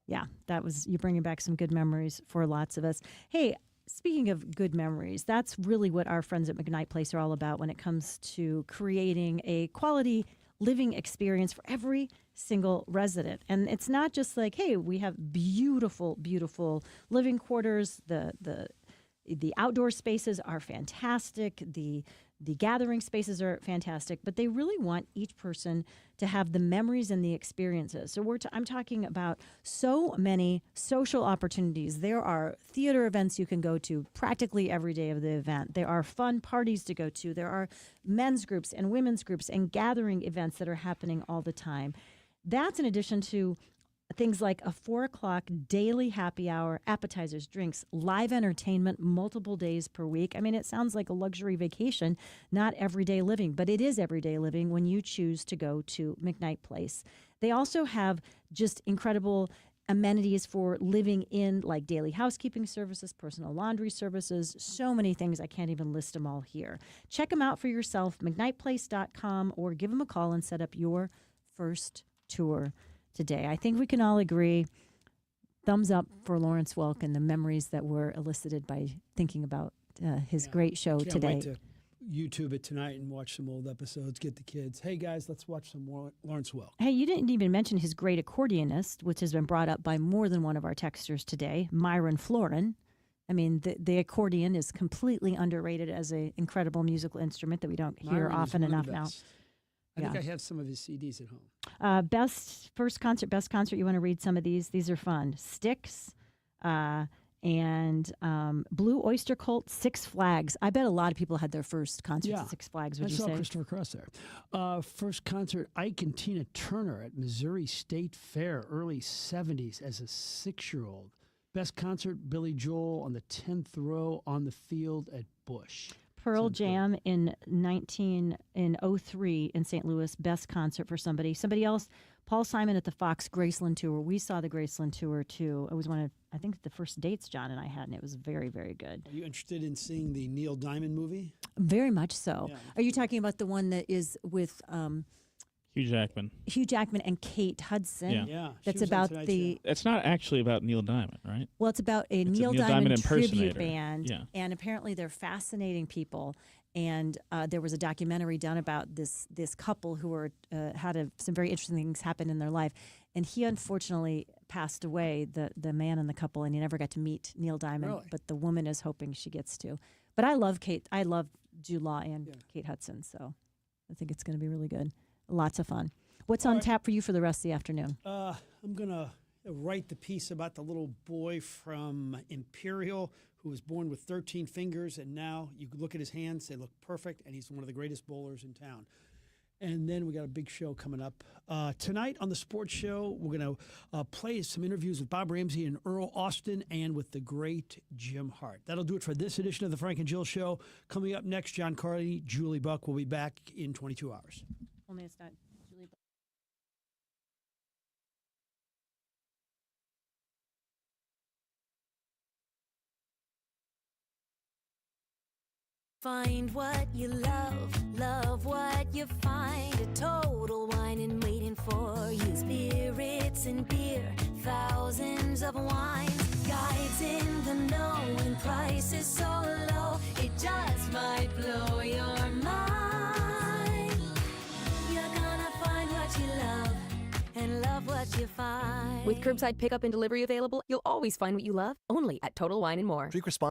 Yeah, that was, you're bringing back some good memories for lots of us. Hey, speaking of good memories, that's really what our friends at McKnight Place are all about when it comes to creating a quality living experience for every single resident. And it's not just like, hey, we have beautiful, beautiful living quarters. The outdoor spaces are fantastic. The gathering spaces are fantastic, but they really want each person to have the memories and the experiences. So I'm talking about so many social opportunities. There are theater events you can go to practically every day of the event. There are fun parties to go to. There are men's groups and women's groups and gathering events that are happening all the time. That's in addition to things like a 4 o'clock daily happy hour, appetizers, drinks, live entertainment multiple days per week. I mean, it sounds like a luxury vacation, not everyday living, but it is everyday living when you choose to go to McKnight Place. They also have just incredible amenities for living in, like daily housekeeping services, personal laundry services, so many things. I can't even list them all here. Check them out for yourself, McKnightPlace.com, or give them a call and set up your first tour today. I think we can all agree, thumbs up for Lawrence Welk and the memories that were elicited by thinking about his great show Can't today. wait to YouTube it tonight and watch some old episodes, get the kids. Hey, guys, let's watch some more Lawrence Welk. Hey, you didn't even mention his great accordionist, which has been brought up by more than one of our texters today, Myron Florin. I mean, the accordion is completely underrated as an incredible musical instrument that we don't hear Myron is often one of enough the now. best. I think I have some of his CDs at home. Best concert. You want to read some of these? These are fun. Styx, and Blue Oyster Cult, Six Flags. I bet a lot of people had their first concert at Six Flags. Would I you saw say? Christopher Cross there. First concert, Ike and Tina Turner at Missouri State Fair, early 70s as a 6-year-old. Best concert, Billy Joel on the 10th row on the field at Busch. Pearl Jam in 03 in St. Louis, best concert for somebody. Somebody else, Paul Simon at the Fox Graceland Tour. We saw the Graceland Tour too. It was one of, I think, the first dates John and I had, and it was very, very good. Are you interested in seeing the Neil Diamond movie? Very much so. Yeah. Are you talking about the one that is with Hugh Jackman. Hugh Jackman and Kate Hudson? Yeah. That's about the. It's not actually about Neil Diamond, right? Well, it's about a It's Neil Diamond tribute impersonator. band, Yeah. and apparently they're fascinating people. And there was a documentary done about this couple who were had some very interesting things happen in their life, and he unfortunately passed away, the man in the couple, and he never got to meet Neil Diamond. Really? But the woman is hoping she gets to. But I love Kate. I love Jude Law and Kate Hudson, so I think it's going to be really good. Lots of fun. What's on tap for you for the rest of the afternoon? I'm going to write the piece about the little boy from Imperial who was born with 13 fingers, and now you could look at his hands, they look perfect, and he's one of the greatest bowlers in town. And then we got a big show coming up. Tonight on the sports show, we're going to play some interviews with Bob Ramsey and Earl Austin and with the great Jim Hart. That'll do it for this edition of the Frank and Jill Show. Coming up next, John Carly, Julie Buck will be back in 22 hours. Only it's not Julie Buck. Find what you love, love what you find. A Total Wine and waiting for you. Spirits and beer, thousands of wines. Guides in the know and prices so low. It just might blow your mind. You're gonna find what you love and love what you find. With curbside pickup and delivery available, you'll always find what you love, only at Total Wine & More. Drink responsibly.